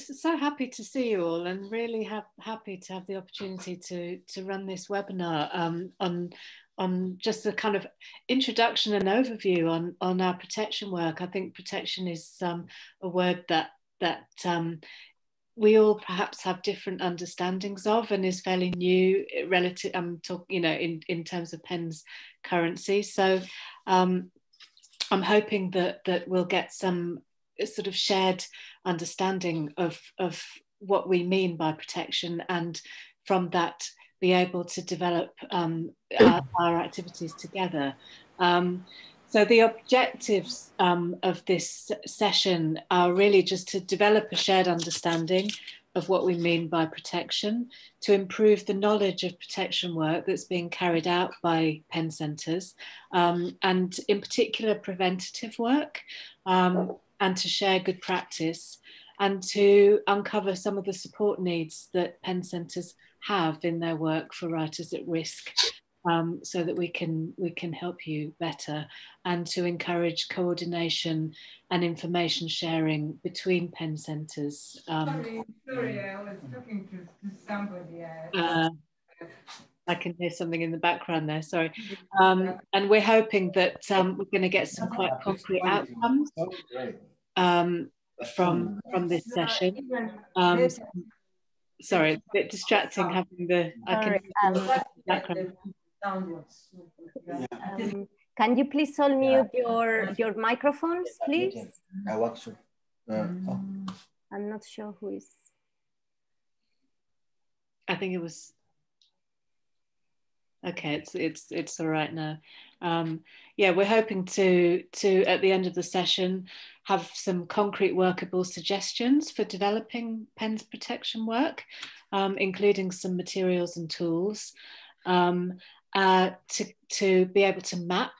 So happy to see you all, and really happy to have the opportunity to run this webinar on just a kind of introduction and overview on our protection work. I think protection is a word that we all perhaps have different understandings of, and is fairly new relative. In terms of PEN's currency. So I'm hoping that we'll get some sort of shared understanding of what we mean by protection, and from that be able to develop our activities together. So the objectives of this session are really just to develop a shared understanding of what we mean by protection, to improve the knowledge of protection work that's being carried out by PEN centres, and in particular preventative work, and to share good practice, and to uncover some of the support needs that PEN centres have in their work for writers at risk, so that we can help you better, and to encourage coordination and information sharing between PEN centres. Sorry, I was talking to somebody. I can hear something in the background there, sorry. And we're hoping that we're going to get some quite concrete outcomes from this session. Sorry, it's a bit distracting having the. Background. Can you please unmute your microphones, please? I'm not sure who is. I think it was. Okay, it's all right now. Yeah, we're hoping to at the end of the session have some concrete workable suggestions for developing PEN's protection work, including some materials and tools, to be able to map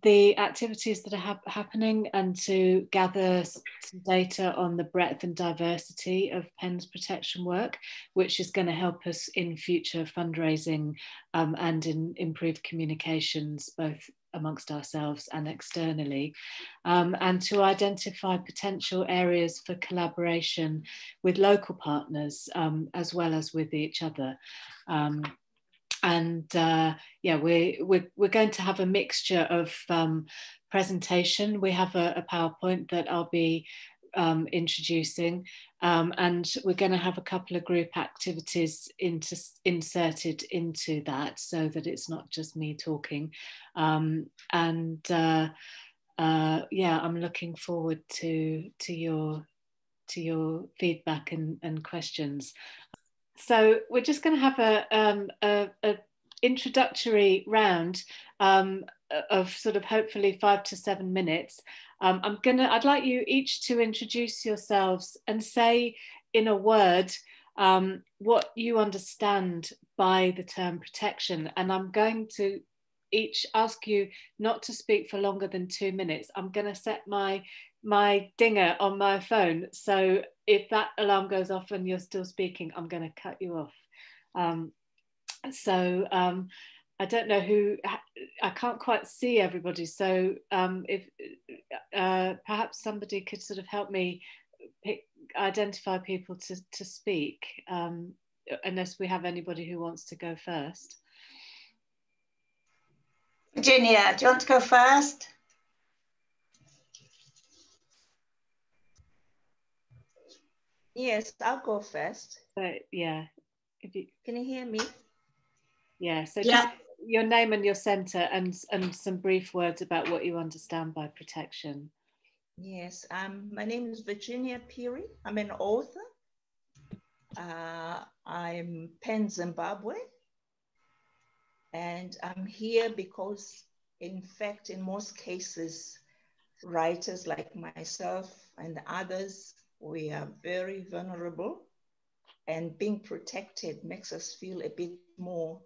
the activities that are happening, and to gather some data on the breadth and diversity of PEN's protection work, which is going to help us in future fundraising and in improved communications, both amongst ourselves and externally, and to identify potential areas for collaboration with local partners, as well as with each other. Yeah, we're going to have a mixture of presentation. We have a PowerPoint that I'll be introducing, and we're going to have a couple of group activities inserted into that, so that it's not just me talking. Yeah, I'm looking forward to your feedback and questions. So we're just going to have a introductory round of sort of hopefully 5 to 7 minutes. I'd like you each to introduce yourselves and say in a word what you understand by the term protection. And I'm going to each ask you not to speak for longer than 2 minutes. I'm going to set my dinger on my phone, so if that alarm goes off and you're still speaking, I'm going to cut you off. I don't know who, I can't quite see everybody, so if perhaps somebody could sort of help me identify people to speak, unless we have anybody who wants to go first. Virginia, do you want to go first? Yes, I'll go first. Yeah. Can you hear me? Yeah, so just your name and your centre, and some brief words about what you understand by protection. Yes, my name is Virginia Peary. I'm an author. I'm PEN Zimbabwe. And I'm here because, in fact, in most cases, writers like myself and others, we are very vulnerable, and being protected makes us feel a bit more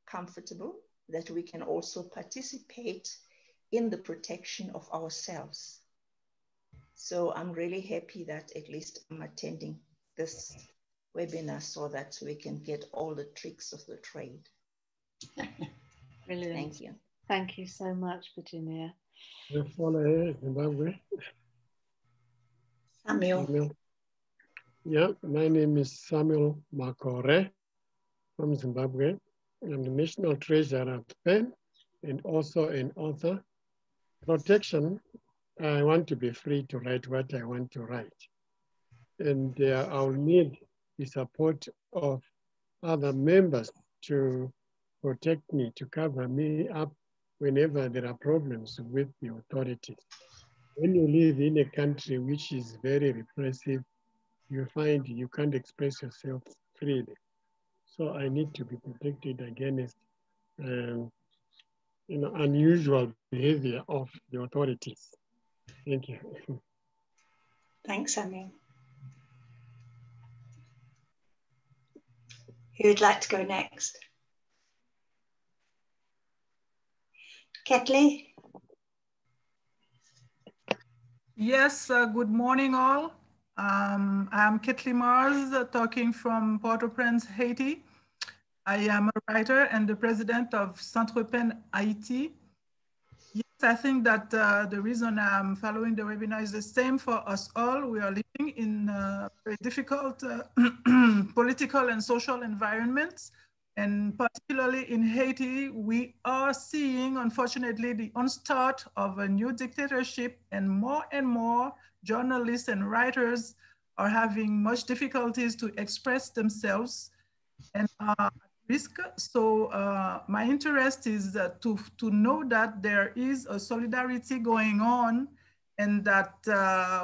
comfortable that we can also participate in the protection of ourselves. So I'm really happy that at least I'm attending this webinar so that we can get all the tricks of the trade. Brilliant. Thank you. Thank you so much, Virginia. Samuel. Yeah, my name is Samuel Makore from Zimbabwe. I'm the National Treasurer of PEN and also an author. Protection, I want to be free to write what I want to write. And I'll need the support of other members to protect me, to cover me up whenever there are problems with the authorities. When you live in a country which is very repressive, you find you can't express yourself freely. So I need to be protected against unusual behavior of the authorities. Thank you. Thanks, Samuel. Who would like to go next? Ketley? Yes, good morning all. I'm Ketley Mars, talking from Port-au-Prince, Haiti. I am a writer and the president of Centre PEN Haiti. Yes, I think that the reason I'm following the webinar is the same for us all. We are living in very difficult political and social environments. And particularly in Haiti, we are seeing, unfortunately, the onstart of a new dictatorship, and more journalists and writers are having much difficulties to express themselves and are at risk. So my interest is to know that there is a solidarity going on, and that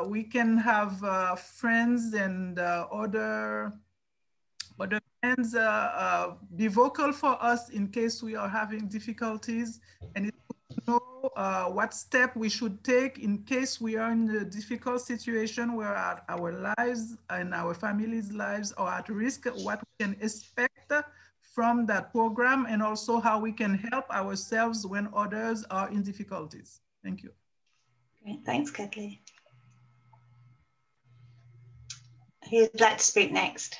we can have friends and other friends be vocal for us in case we are having difficulties, and it's good to know what step we should take in case we are in a difficult situation where our lives and our families' lives are at risk, what we can expect from that program, and also how we can help ourselves when others are in difficulties. Thank you. Great, thanks, Ketley. Who'd like to speak next?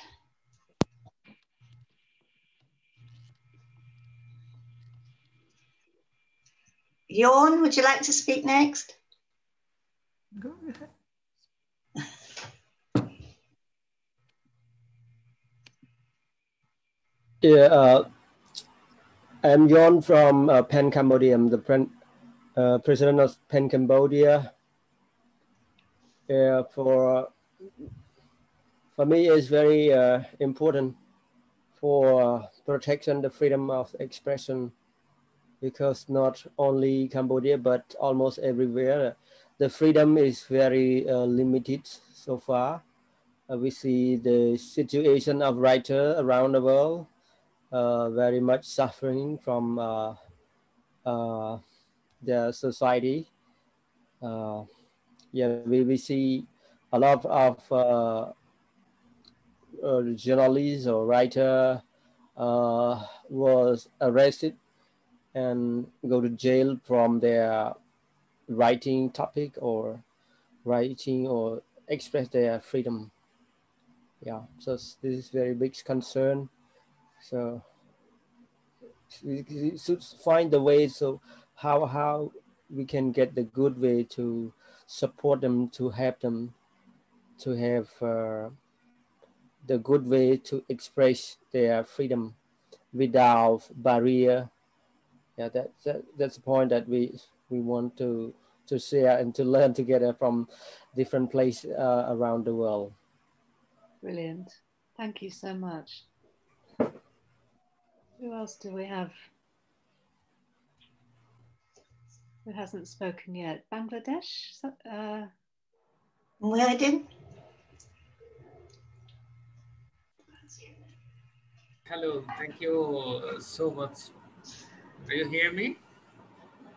Jorn, would you like to speak next? Go ahead. Yeah, I'm Jorn from PEN Cambodia. I'm the president of PEN Cambodia. For me, it's very important for protecting the freedom of expression, because not only Cambodia, but almost everywhere, the freedom is very limited so far. We see the situation of writers around the world very much suffering from their society. Yeah, we see a lot of journalists or writer was arrested and go to jail from their writing topic or writing or express their freedom. Yeah, so this is very big concern. So we should find the way, so how we can get the good way to support them, to help them to have the good way to express their freedom without barrier. Yeah, that's the point that we want to share and to learn together from different places around the world. Brilliant. Thank you so much. Who else do we have? Who hasn't spoken yet? Bangladesh? Muhyiddin? Hello, thank you so much. Do you hear me?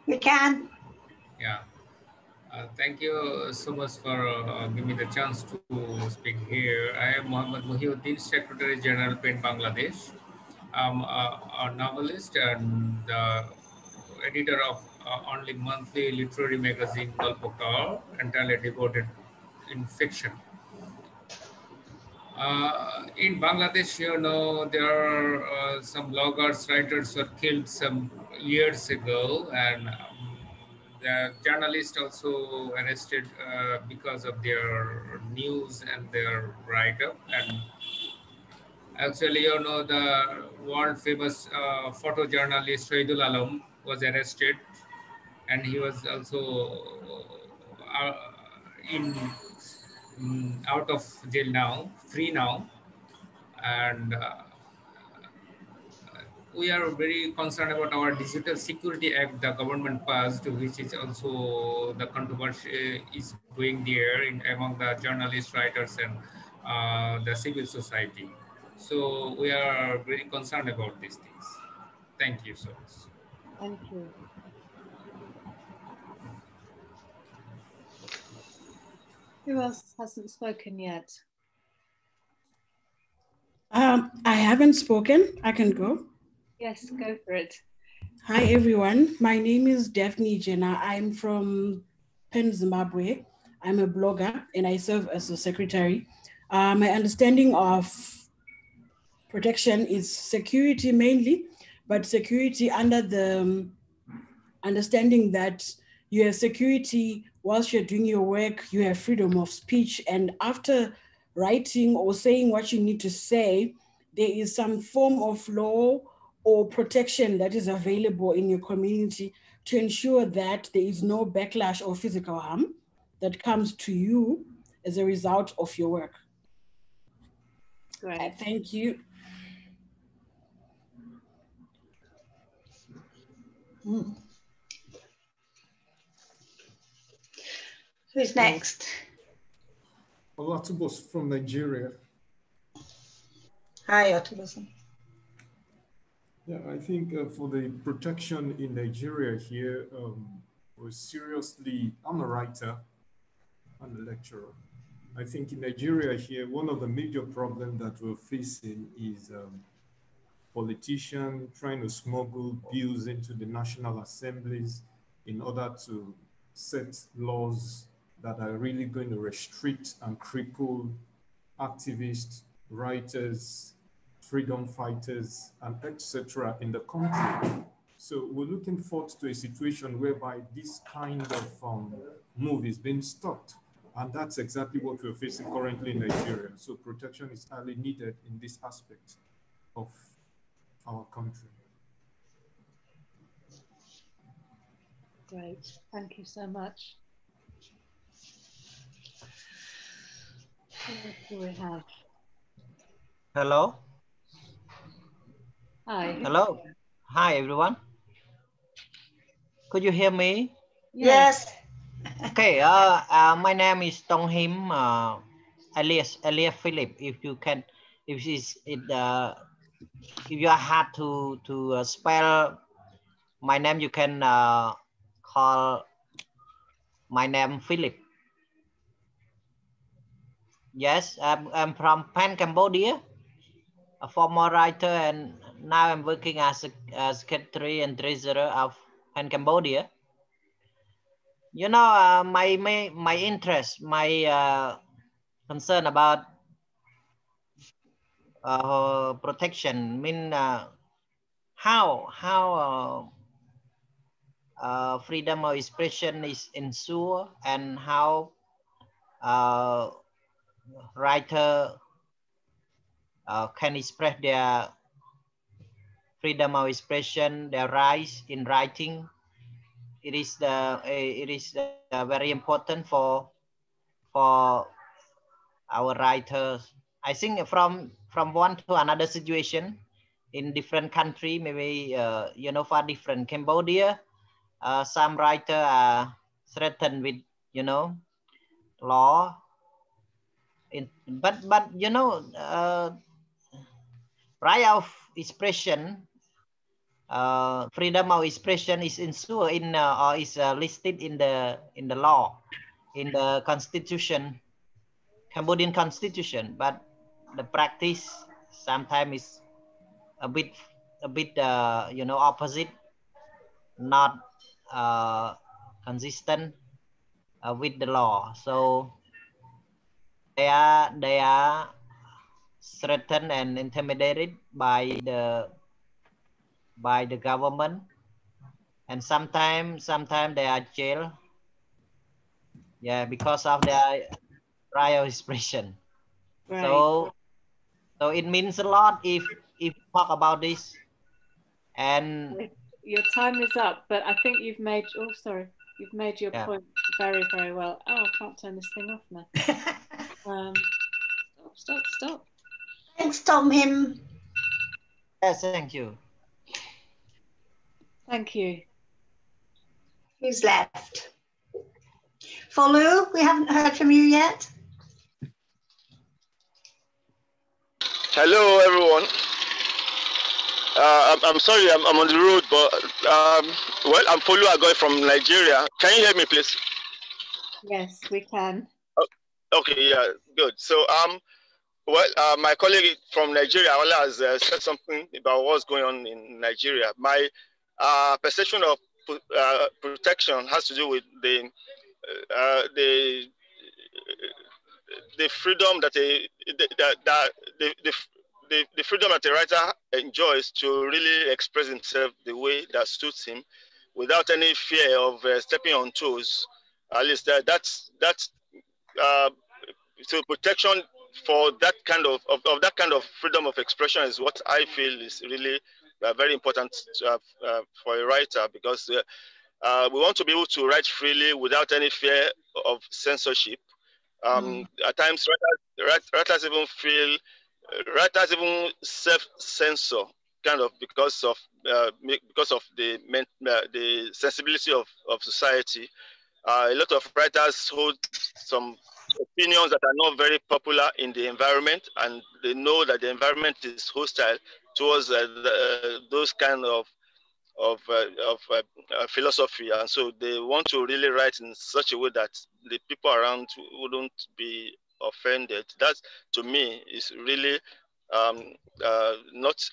We can. Yeah. Thank you so much for giving me the chance to speak here. I am Mohammad Muhyiddin, Secretary General PEN Bangladesh. I'm a novelist and editor of only monthly literary magazine Galpokar, entirely devoted in fiction. In Bangladesh, you know, there are some bloggers, writers were killed some years ago, and The journalists also arrested because of their news and their write-up. And actually, you know, the world famous photojournalist Shahidul Alam was arrested, and he was also uh, in out of jail now, free now. And we are very concerned about our Digital Security Act the government passed, which is also the controversy is going there among the journalists, writers, and the civil society. So we are very concerned about these things. Thank you so much. Thank you. Who else hasn't spoken yet? I haven't spoken. I can go. Yes, go for it. Hi, everyone. My name is Daphne Jenna. I'm from Penn, Zimbabwe. I'm a blogger and I serve as a secretary. My understanding of protection is security mainly, but security under the understanding that you have security whilst you're doing your work, you have freedom of speech. And after writing or saying what you need to say, there is some form of law or protection that is available in your community to ensure that there is no backlash or physical harm that comes to you as a result of your work. Great. Thank you. Who's next? Olatubos from Nigeria. Hi, Olatubos. Yeah, I think for the protection in Nigeria here, I'm a writer and a lecturer. I think in Nigeria here, one of the major problems that we're facing is politicians trying to smuggle bills into the national assemblies in order to set laws that are really going to restrict and cripple activists, writers, freedom fighters, and etc. in the country. So we're looking forward to a situation whereby this kind of move is being stopped. And that's exactly what we're facing currently in Nigeria. So protection is highly needed in this aspect of our country. Great, thank you so much. What do we have? Hello. Hi. Hello. Hi, everyone. Could you hear me? Yes. Okay. My name is Tong Him, alias Philip. If you can, if you had to spell my name, you can call my name Philip. Yes, I'm from Pan, Cambodia, a former writer, and now I'm working as a secretary and treasurer of Pan, Cambodia. You know, my interest, my concern about protection mean how freedom of expression is ensured, and how writer can express their freedom of expression, their rights in writing. It is very important for our writers. I think from one to another situation in different country, maybe you know, for different. Cambodia, some writer are threatened with, you know, law. But you know, right of expression, freedom of expression is ensured in or is listed in the law, in the constitution, Cambodian constitution. But the practice sometimes is a bit you know, opposite, not consistent with the law. So they are threatened and intimidated by the government and sometimes they are jailed. Yeah, because of their prior expression. Right. So it means a lot if talk about this. And your time is up, but I think you've made, oh, sorry, you've made your point very, very well. Oh, I can't turn this thing off now. Stop. Thanks, Tom Him. Yes, thank you. Thank you. Who's left? Folu, we haven't heard from you yet. Hello, everyone. I'm sorry, I'm on the road, but well, I'm Folu Agoy from Nigeria. Can you hear me, please? Yes, we can. Oh, okay, yeah, good. So, well, my colleague from Nigeria has said something about what's going on in Nigeria. My perception of protection has to do with the freedom that the freedom that a writer enjoys to really express himself the way that suits him, without any fear of stepping on toes. At least that's so protection for that kind of that kind of freedom of expression is what I feel is really very important to have for a writer, because we want to be able to write freely without any fear of censorship. At times, writers even self-censor, kind of because of the sensibility of society. A lot of writers hold some opinions that are not very popular in the environment, and they know that the environment is hostile towards those kind of philosophy, and so they want to really write in such a way that the people around wouldn't be offended. That, to me, is really not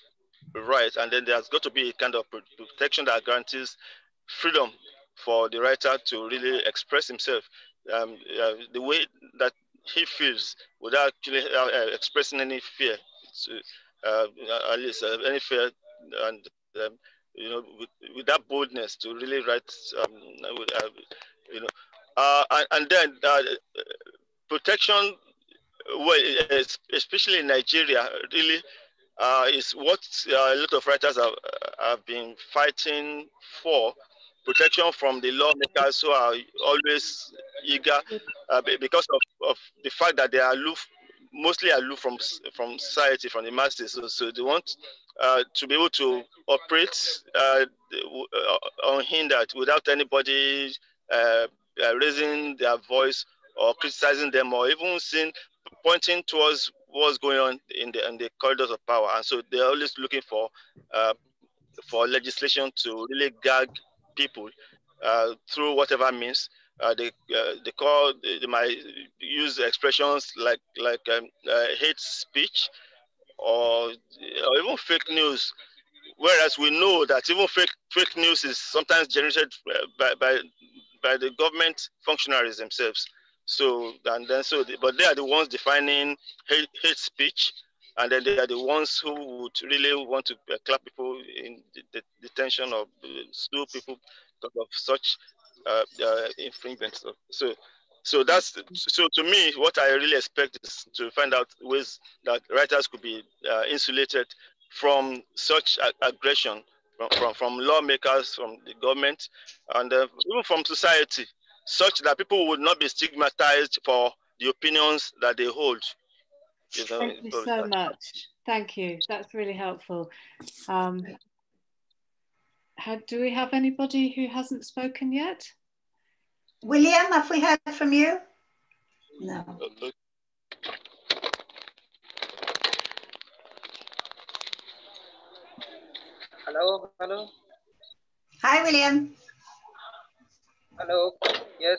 right. And then there's got to be a kind of protection that guarantees freedom for the writer to really express himself the way that he feels, without actually expressing any fear, at least any fear, and you know, with that boldness to really write, you know, and then protection, well, especially in Nigeria, really is what a lot of writers have been fighting for. Protection from the lawmakers who are always eager because of the fact that they are mostly aloof from society, from the masses. So they want to be able to operate unhindered, without anybody raising their voice or criticizing them, or even pointing towards what's going on in the corridors of power. And so they're always looking for legislation to really gag people through whatever means. They might use expressions like hate speech or even fake news, whereas we know that even fake news is sometimes generated by the government functionaries themselves. So but they are the ones defining hate speech, and then they are the ones who would really want to clap people in detention or sue people because of such infringements. So to me, what I really expect is to find out ways that writers could be insulated from such aggression from lawmakers, from the government, and even from society, such that people would not be stigmatized for the opinions that they hold. You know, thank you so much. Thank you. That's really helpful. Do we have anybody who hasn't spoken yet? William, have we heard from you? No. Hello. Hi, William. Hello. Yes.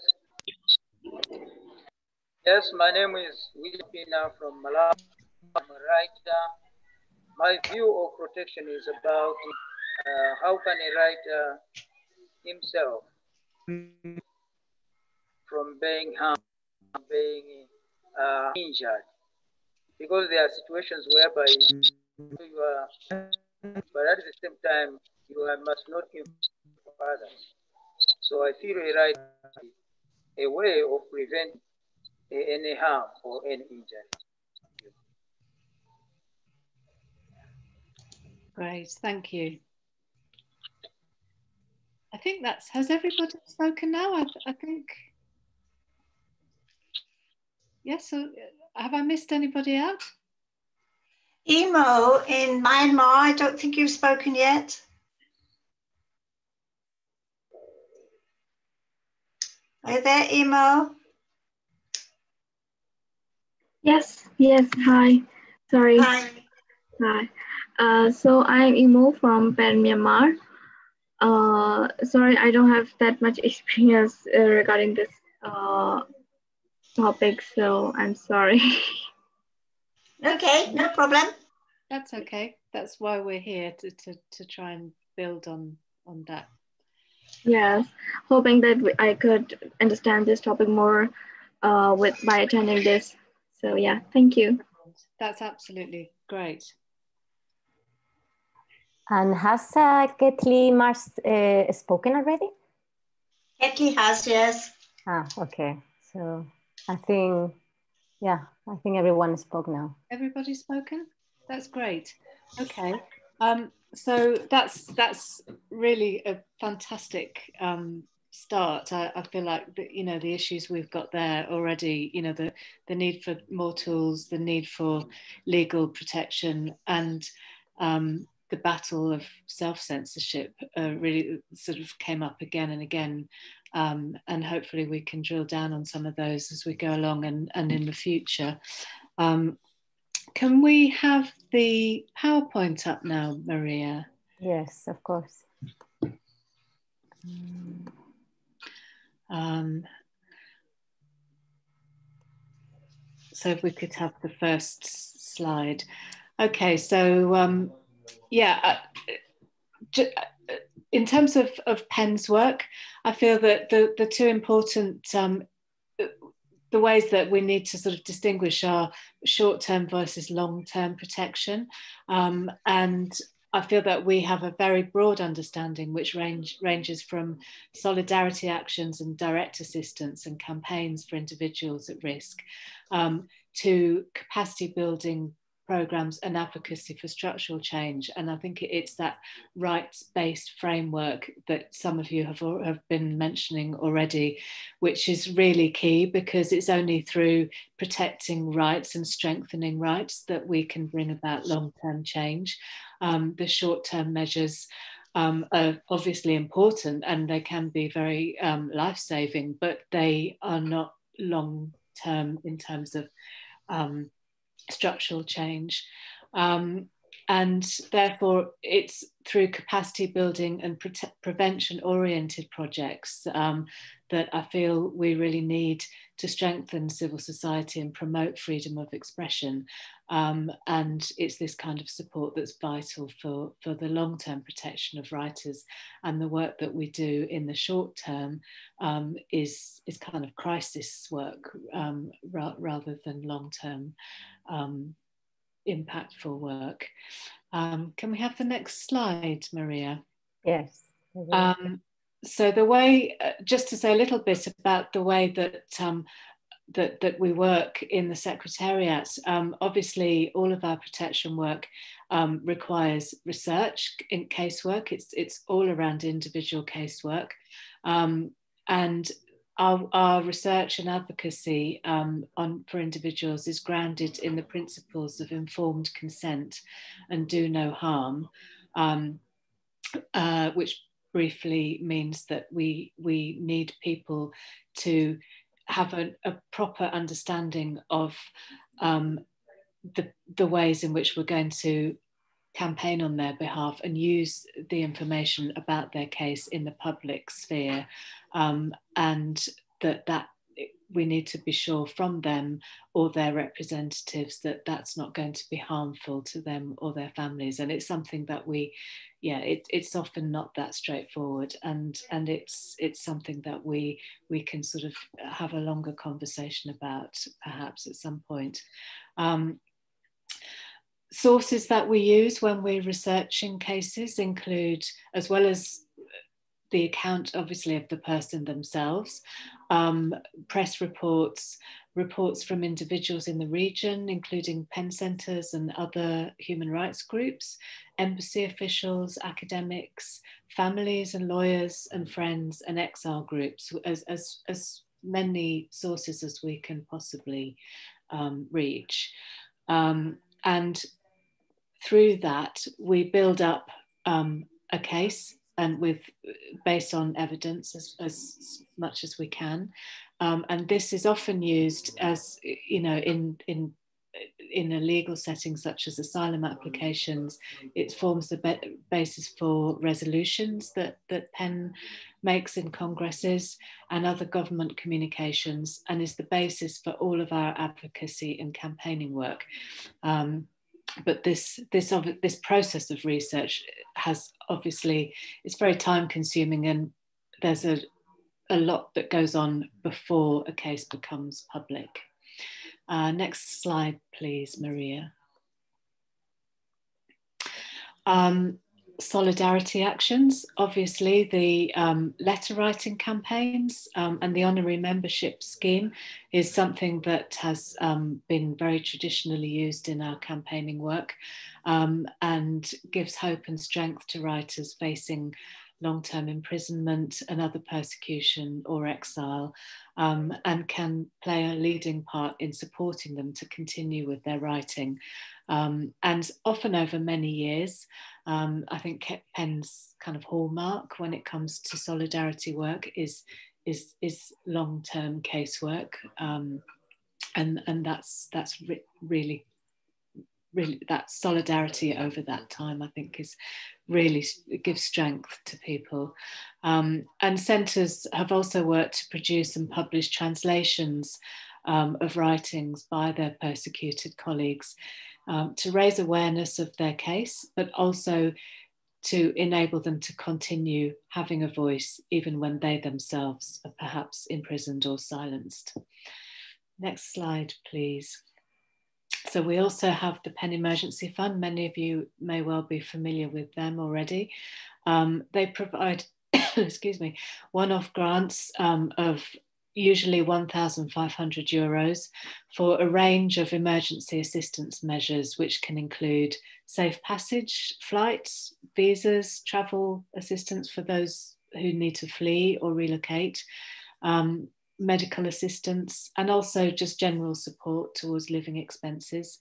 Yes, my name is William from Malawi. I'm a writer. My view of protection is about how can a writer himself from being harmed, being injured, because there are situations whereby you are, but at the same time you must not inflict others. So I feel a right is a way of preventing any harm or any injury. Great, thank you. I think has everybody spoken now? I think, yes, so have I missed anybody out? Emo in Myanmar, I don't think you've spoken yet. Are you there, Emo? Yes, hi. Sorry. Hi. Hi. So I'm Imo from Myanmar. Sorry, I don't have that much experience regarding this topic, so I'm sorry. Okay, no problem. That's okay. That's why we're here, to try and build on that. Yes, hoping that I could understand this topic more by attending this. So yeah, thank you. That's absolutely great. And has Ketli Mars spoken already? Ketli has, yes. Okay. So I think everyone spoke now. Everybody's spoken? That's great. Okay. So that's really a fantastic start. I feel like the issues we've got there already, the need for more tools, the need for legal protection, and the battle of self-censorship really sort of came up again and again. And hopefully we can drill down on some of those as we go along and in the future. Can we have the PowerPoint up now, Maria? Yes, of course. So if we could have the first slide. Okay, so yeah, in terms of Penn's work, I feel that the two important the ways that we need to sort of distinguish are short-term versus long-term protection. And I feel that we have a very broad understanding which ranges from solidarity actions and direct assistance and campaigns for individuals at risk to capacity building programs and advocacy for structural change. And I think it's that rights-based framework that some of you have been mentioning already, which is really key, because it's only through protecting rights and strengthening rights that we can bring about long-term change. The short-term measures are obviously important and they can be very life-saving, but they are not long-term in terms of structural change. And therefore it's through capacity building and prevention oriented projects that I feel we really need to strengthen civil society and promote freedom of expression. And it's this kind of support that's vital for the long-term protection of writers, and the work that we do in the short term is kind of crisis work rather than long-term impactful work. Can we have the next slide, Maria? Yes. So the way, just to say a little bit about the way that that we work in the Secretariat, obviously all of our protection work requires research in casework. It's all around individual casework, and our research and advocacy for individuals is grounded in the principles of informed consent and do no harm, which briefly means that we need people to have a proper understanding of the ways in which we're going to campaign on their behalf and use the information about their case in the public sphere, and that we need to be sure from them or their representatives that that's not going to be harmful to them or their families. And it's something that it's often not that straightforward, and it's something that we can sort of have a longer conversation about perhaps at some point. Sources that we use when we're researching cases include, as well as the account, obviously, of the person themselves, press reports, reports from individuals in the region, including pen centres and other human rights groups, embassy officials, academics, families and lawyers and friends and exile groups, as many sources as we can possibly reach. And through that, we build up a case, and based on evidence as much as we can. And this is often used as, you know, in a legal setting such as asylum applications. It forms the basis for resolutions that PEN makes in congresses and other government communications, and is the basis for all of our advocacy and campaigning work. But this process of research has obviously, it's very time consuming, and there's a lot that goes on before a case becomes public. Next slide, please, Maria. Solidarity actions, obviously the letter writing campaigns and the honorary membership scheme is something that has been very traditionally used in our campaigning work, and gives hope and strength to writers facing long-term imprisonment and other persecution or exile, and can play a leading part in supporting them to continue with their writing. And often over many years. I think PEN's kind of hallmark when it comes to solidarity work is long-term casework, and that's really that solidarity over that time, I think, is really, it gives strength to people. And centres have also worked to produce and publish translations of writings by their persecuted colleagues, to raise awareness of their case, but also to enable them to continue having a voice even when they themselves are perhaps imprisoned or silenced. Next slide, please. So we also have the PEN Emergency Fund. Many of you may well be familiar with them already. They provide, excuse me, one-off grants of usually €1,500 for a range of emergency assistance measures, which can include safe passage, flights, visas, travel assistance for those who need to flee or relocate, medical assistance, and also just general support towards living expenses.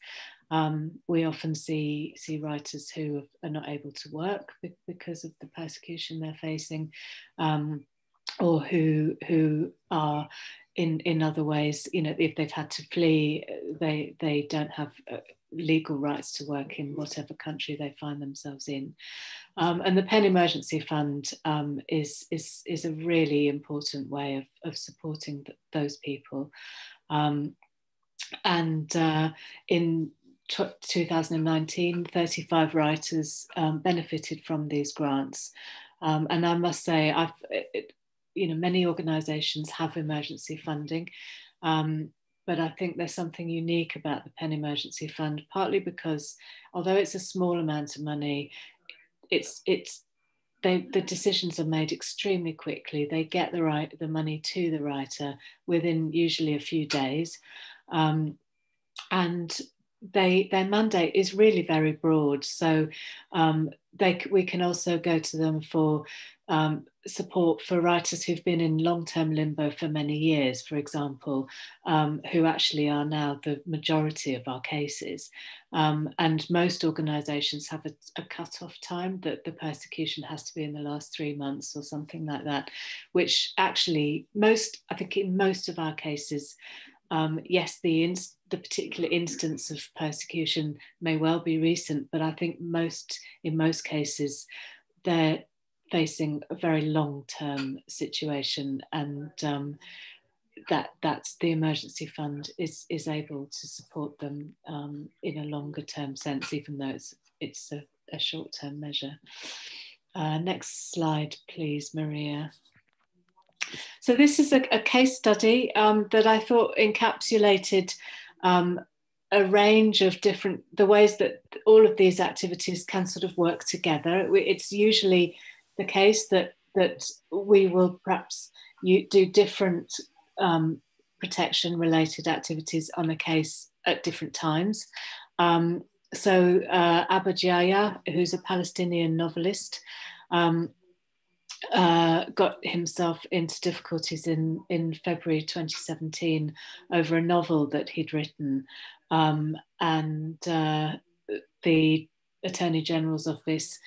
We often see writers who are not able to work because of the persecution they're facing, or who are in other ways, you know, if they've had to flee, they don't have legal rights to work in whatever country they find themselves in. And the PEN Emergency Fund is a really important way of supporting those people. And in 2019, 35 writers benefited from these grants. And I must say, you know, many organisations have emergency funding, but I think there's something unique about the PEN Emergency Fund, partly because although it's a small amount of money, the decisions are made extremely quickly. They get the money to the writer within usually a few days, and their mandate is really very broad. So we can also go to them for support for writers who've been in long-term limbo for many years, for example, who actually are now the majority of our cases. And most organisations have a cut-off time that the persecution has to be in the last 3 months or something like that, which actually I think in most of our cases, yes, the particular instance of persecution may well be recent, but I think in most cases, they're facing a very long-term situation, and that's the emergency fund is able to support them in a longer-term sense, even though it's a short-term measure. Next slide, please, Maria. So this is a case study that I thought encapsulated a range of the ways that all of these activities can sort of work together. It's usually the case that that we will perhaps do different protection related activities on a case at different times. So Abbad Yahya, who's a Palestinian novelist, got himself into difficulties in February 2017 over a novel that he'd written, and the Attorney General's office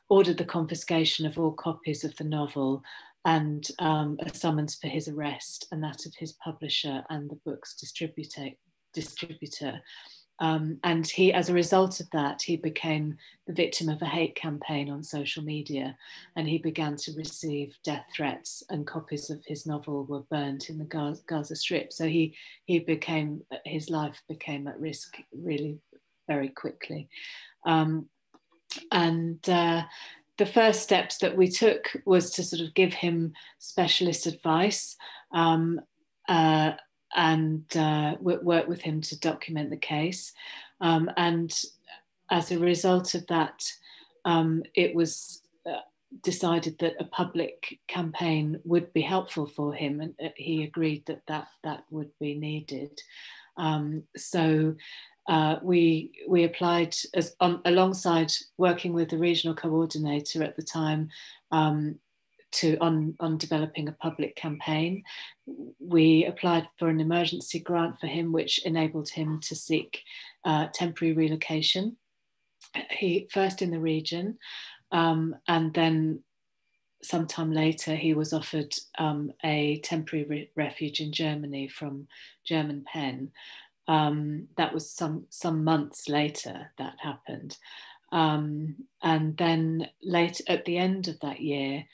ordered the confiscation of all copies of the novel and a summons for his arrest and that of his publisher and the book's distributor. And he, as a result of that, he became the victim of a hate campaign on social media, and he began to receive death threats, and copies of his novel were burnt in the Gaza Strip. So his life became at risk really very quickly. The first steps that we took was to sort of give him specialist advice and work with him to document the case. And as a result of that, it was decided that a public campaign would be helpful for him, and he agreed that would be needed. So we applied alongside working with the regional coordinator at the time on developing a public campaign. We applied for an emergency grant for him, which enabled him to seek temporary relocation. He first in the region, and then sometime later he was offered a temporary refuge in Germany from German Pen. That was some months later that happened. And then late at the end of that year,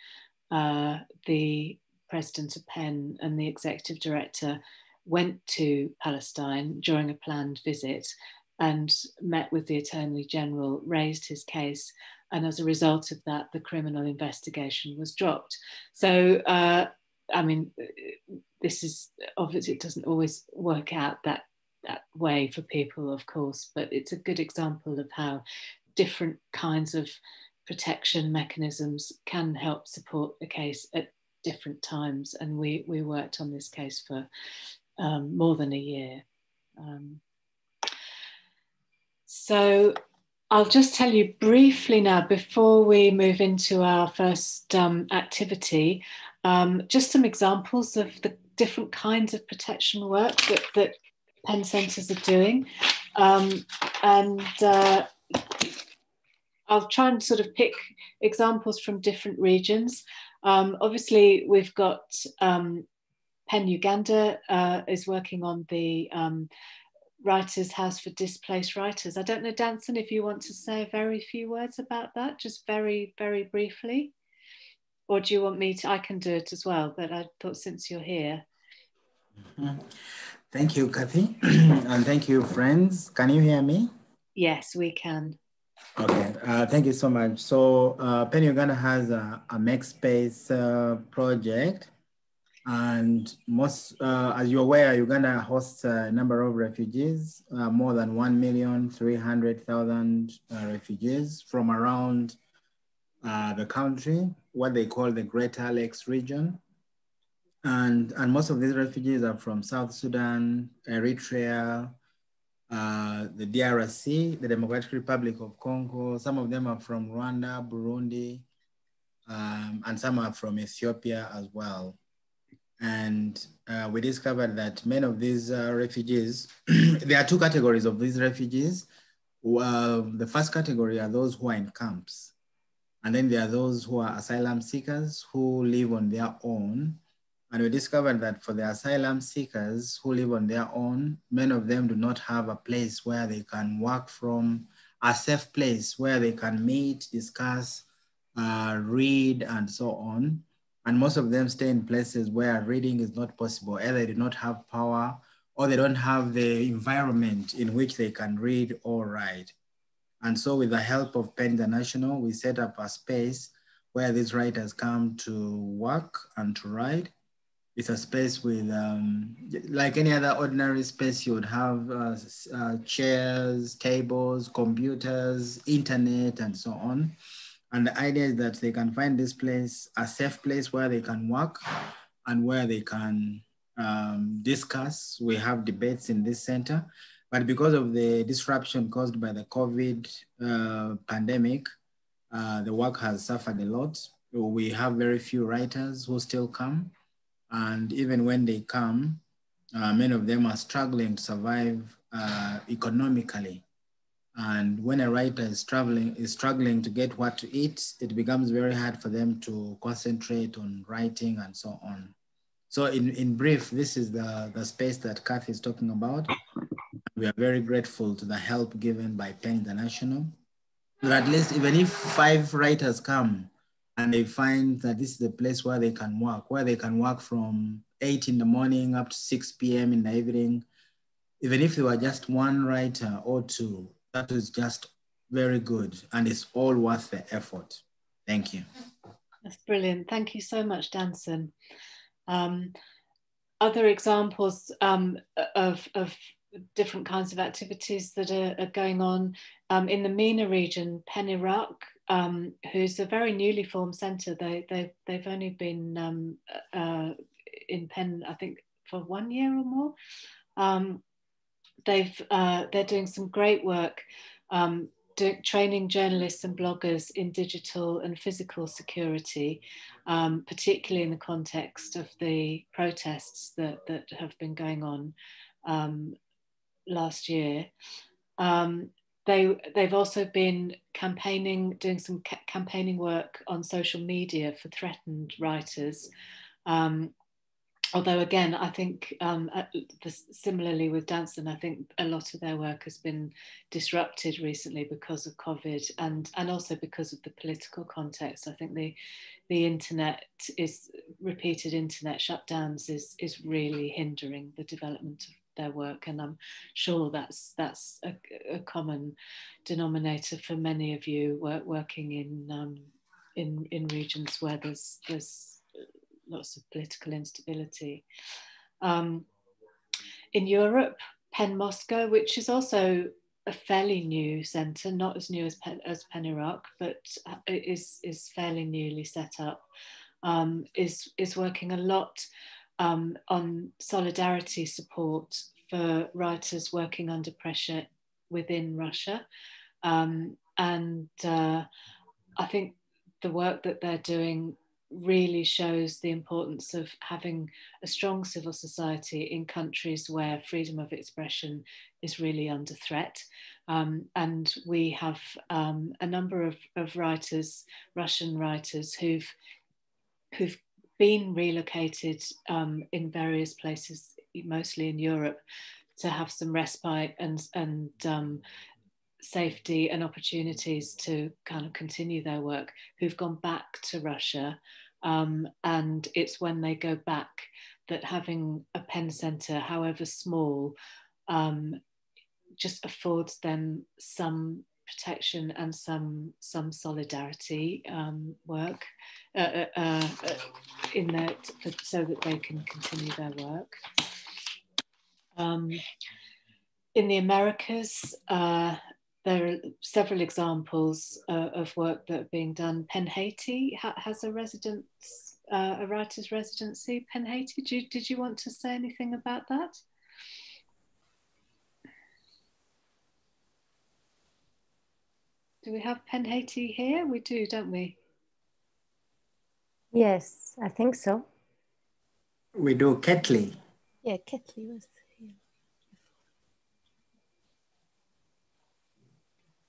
the president of PEN and the executive director went to Palestine during a planned visit and met with the Attorney General, raised his case, and as a result of that, the criminal investigation was dropped. So, I mean, this is obviously, it doesn't always work out that way for people, of course, but it's a good example of how different kinds of protection mechanisms can help support a case at different times. And we worked on this case for more than a year. So I'll just tell you briefly now, before we move into our first activity, just some examples of the different kinds of protection work that PEN centres are doing. I'll try and sort of pick examples from different regions. Obviously, we've got PEN Uganda is working on the Writers' House for Displaced Writers. I don't know, Danson, if you want to say a very few words about that, just very, very briefly. Or do you want me to? I can do it as well, but I thought since you're here. Mm-hmm. Thank you, Kathy. And thank you, friends. Can you hear me? Yes, we can. Okay, thank you so much. So PEN Uganda has a Makespace project, and most, as you're aware, Uganda hosts a number of refugees, more than 1,300,000 refugees from around the country, what they call the Greater Lakes region. And most of these refugees are from South Sudan, Eritrea, the DRC, the Democratic Republic of Congo. Some of them are from Rwanda, Burundi, and some are from Ethiopia as well. And we discovered that many of these refugees, there are two categories of these refugees. The first category are those who are in camps. And then there are those who are asylum seekers who live on their own. And we discovered that for the asylum seekers who live on their own, many of them do not have a place where they can work from, a safe place where they can meet, discuss, read, and so on. And most of them stay in places where reading is not possible. Either they do not have power or they don't have the environment in which they can read or write. And so with the help of PEN International, we set up a space where these writers come to work and to write. It's a space with, like any other ordinary space, you would have chairs, tables, computers, internet, and so on. And the idea is that they can find this place a safe place where they can work and where they can discuss. We have debates in this center, but because of the disruption caused by the COVID pandemic, the work has suffered a lot. We have very few writers who still come. And even when they come, many of them are struggling to survive economically. And when a writer is struggling to get what to eat, it becomes very hard for them to concentrate on writing and so on. So in brief, this is the space that Kathy is talking about. We are very grateful to the help given by PEN International. But at least even if 5 writers come and they find that this is a place where they can work from 8 in the morning up to 6 p.m. in the evening, even if they were just 1 writer or 2, that is just very good, and it's all worth the effort. Thank you. That's brilliant. Thank you so much, Danson. Other examples of different kinds of activities that are going on in the MENA region, PEN Iraq, who's a very newly formed centre. They've only been in PEN, I think, for 1 year or more. They're doing some great work training journalists and bloggers in digital and physical security, particularly in the context of the protests that have been going on last year. They've also been doing some campaigning work on social media for threatened writers. Although again, I think similarly with Danson, I think a lot of their work has been disrupted recently because of COVID and also because of the political context. I think the repeated internet shutdowns is really hindering the development of their work, and I'm sure that's a common denominator for many of you working in regions where there's lots of political instability. In Europe, PEN Moscow, which is also a fairly new centre, not as new as PEN Iraq, but is fairly newly set up, is working a lot on solidarity support for writers working under pressure within Russia. And I think the work that they're doing really shows the importance of having a strong civil society in countries where freedom of expression is really under threat. And we have a number of writers, Russian writers, who've been relocated in various places, mostly in Europe, to have some respite and safety and opportunities to kind of continue their work, who've gone back to Russia. And it's when they go back that having a PEN centre, however small, just affords them some protection and some solidarity work in that, so that they can continue their work. In the Americas, there are several examples of work that are being done. PEN Haiti has a writer's residency. PEN Haiti, did you want to say anything about that? Do we have PEN Haiti here? We do, don't we? Yes, I think so. We do. Ketley. Yeah, Ketley was here.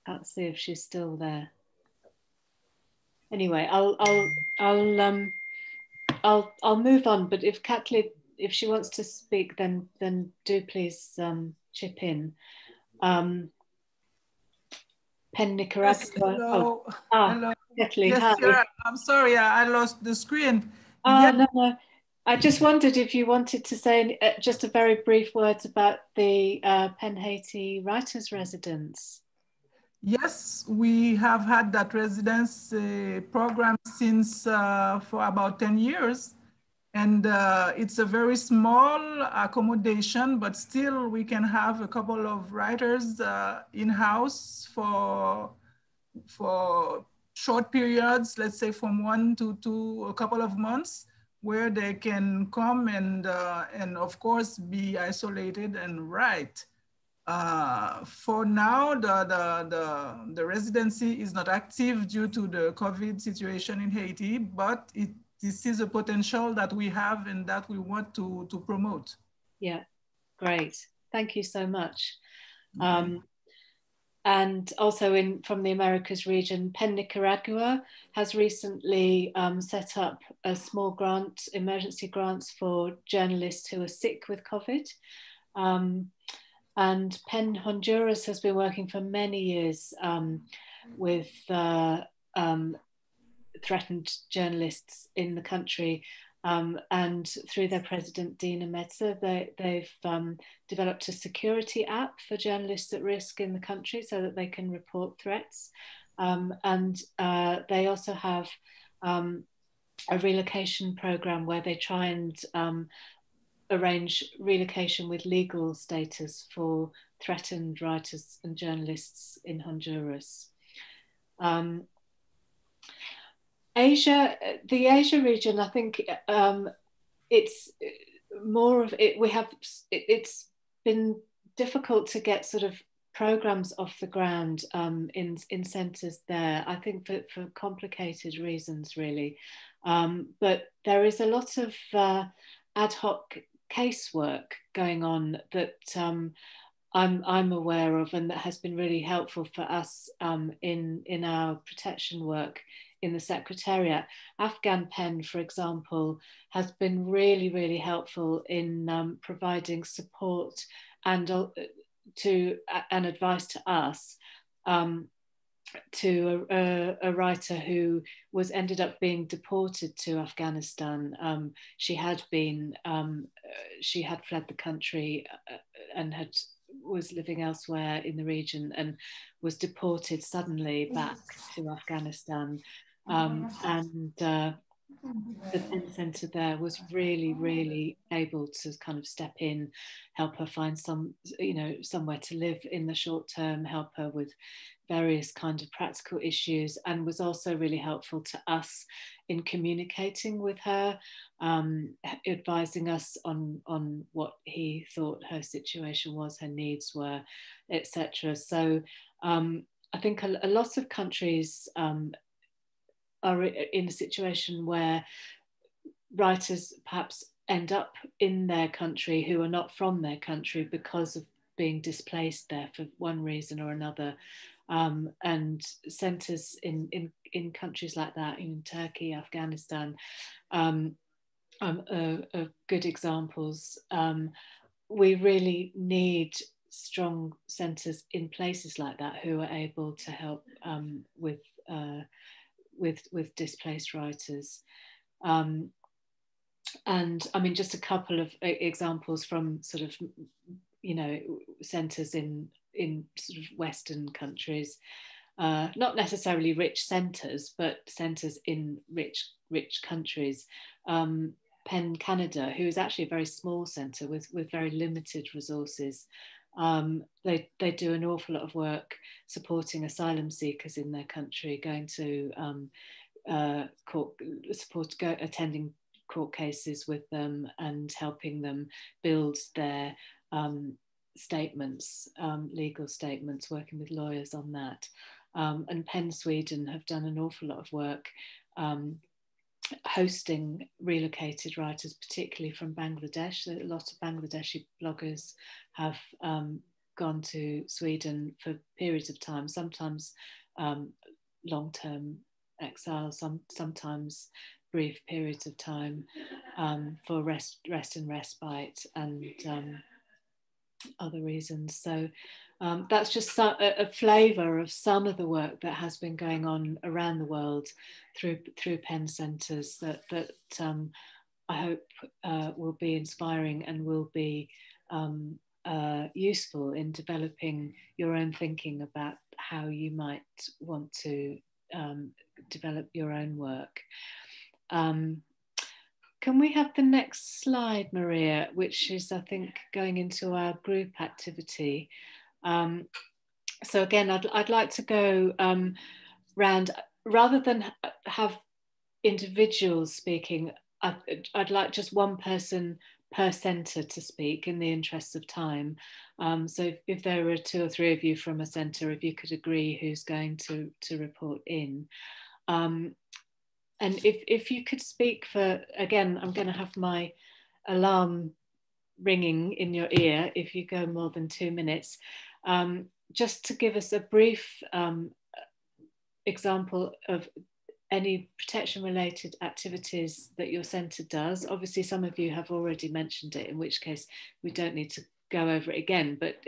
I'll see if she's still there. Anyway, I'll move on. But if Ketley, if she wants to speak, then do please chip in. PEN Nicaragua. Yes, hello. Hello. Ketley, yes, hi. Sarah, I'm sorry, I lost the screen. No. I just wondered if you wanted to say just a very brief words about the PEN Haiti Writers' Residence. Yes, we have had that residence program since for about 10 years. And it's a very small accommodation, but still we can have a couple of writers in-house for short periods, let's say from 1 to a couple of months, where they can come and of course be isolated and write. For now, the residency is not active due to the COVID situation in Haiti, but this is a potential that we have and that we want to promote. Yeah, great. Thank you so much. And also from the Americas region, PEN Nicaragua has recently set up a small grant, emergency grants for journalists who are sick with COVID. And PEN Honduras has been working for many years with threatened journalists in the country. And through their president, Dina Metza, they've developed a security app for journalists at risk in the country so that they can report threats. And they also have a relocation program where they try and arrange relocation with legal status for threatened writers and journalists in Honduras. Asia, the Asia region, I think it's more of it. It's been difficult to get sort of programs off the ground in centres there, I think for complicated reasons really. But there is a lot of ad hoc casework going on that I'm aware of and that has been really helpful for us in our protection work in the Secretariat. Afghan PEN, for example, has been really, really helpful in providing support and advice to us to a writer who ended up being deported to Afghanistan. She had fled the country and was living elsewhere in the region and was deported suddenly back to Afghanistan. The PEN Centre there was really, really able to kind of step in, help her find somewhere to live in the short term, help her with various kind of practical issues, and was also really helpful to us in communicating with her, advising us on what he thought her situation was, her needs were, etc. So I think a lot of countries are in a situation where writers perhaps end up in their country who are not from their country because of being displaced there for one reason or another. And centres in countries like that, in Turkey, Afghanistan, are good examples. We really need strong centres in places like that who are able to help with displaced writers. And I mean, just a couple of examples from sort of, centres in sort of Western countries, not necessarily rich centres, but centres in rich countries. PEN Canada, who is actually a very small centre with very limited resources. They do an awful lot of work supporting asylum seekers in their country, going to attending court cases with them and helping them build their statements, legal statements, working with lawyers on that. And PEN Sweden have done an awful lot of work hosting relocated writers, particularly from Bangladesh. A lot of Bangladeshi bloggers have gone to Sweden for periods of time, sometimes long-term exile, sometimes brief periods of time for rest and respite and other reasons. So that's just a flavour of some of the work that has been going on around the world through PEN centres that I hope will be inspiring and will be useful in developing your own thinking about how you might want to develop your own work. Can we have the next slide, Maria, which is, I think, going into our group activity. So again, I'd like to go round. rather than have individuals speaking, I'd like just one person per centre to speak in the interest of time. So if there are 2 or 3 of you from a centre, if you could agree who's going to report in. And if you could speak for, again, I'm going to have my alarm ringing in your ear if you go more than 2 minutes, just to give us a brief example of any protection related activities that your centre does. Obviously some of you have already mentioned it, in which case we don't need to go over it again, but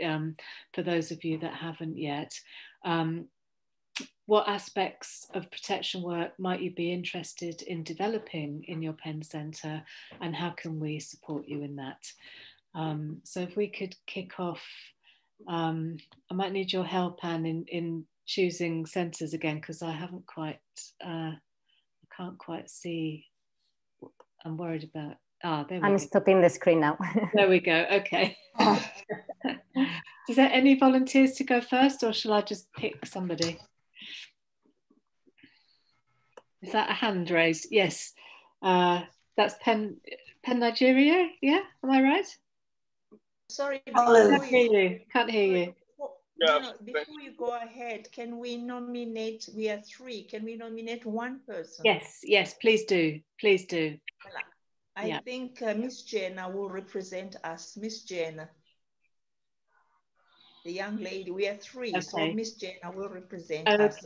for those of you that haven't yet, what aspects of protection work might you be interested in developing in your Penn Centre, and how can we support you in that? So if we could kick off, I might need your help, Anne, in choosing centres again, because I haven't quite, I can't quite see. I'm worried about, there we go. I'm stopping the screen now. There we go, okay. Is there any volunteers to go first, or shall I just pick somebody? Is that a hand raised? Yes, that's Penn Nigeria, yeah, am I right? Sorry, Can't hear you, can't hear you. No, before you go ahead, can we nominate, we are 3, can we nominate one person? Yes, yes, please do, please do. I think Miss Jenna will represent us. Miss Jenna, the young lady, we are 3, okay. So Miss Jenna will represent us.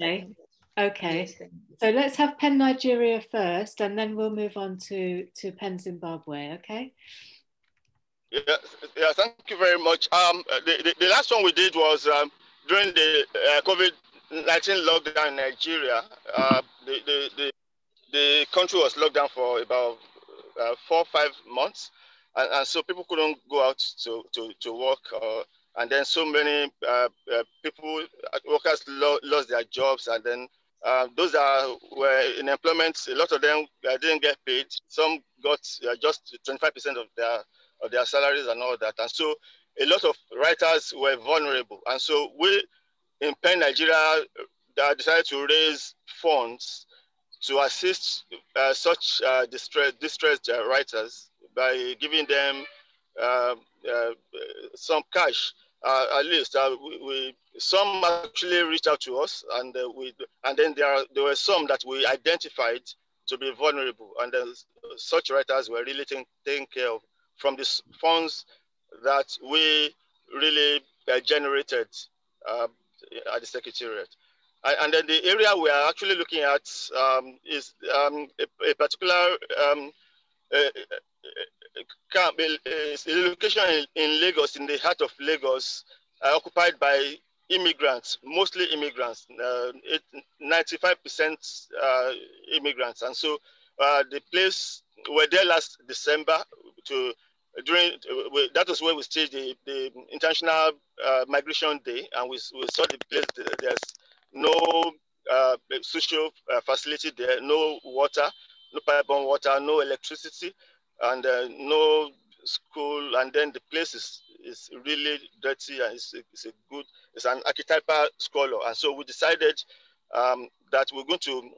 Okay, yes, so let's have Penn Nigeria first, and then we'll move on to Penn Zimbabwe, okay? Yeah, thank you very much. The last one we did was during the COVID-19 lockdown in Nigeria. The country was locked down for about 4 or 5 months, and so people couldn't go out to work, and then so many people, workers lost their jobs, and then those that were in employment, a lot of them didn't get paid. Some got just 25% of their salaries and all that. And so a lot of writers were vulnerable. And so we in Penn Nigeria decided to raise funds to assist such distressed writers by giving them some cash. At least some actually reached out to us, and then there were some that we identified to be vulnerable, and then such writers were really taken care of from the funds that we really generated at the Secretariat. And then the area we are actually looking at is a particular camp, is a location in Lagos, in the heart of Lagos, occupied by immigrants, mostly immigrants, 95% immigrants. And so the place, we were there last December that was where we staged the International Migration Day, and we saw the place. There's no social facility there, no water, no pipe-borne water, no electricity, and no school. And then the place is really dirty, and it's an archetypal squalor. And so we decided that we're going to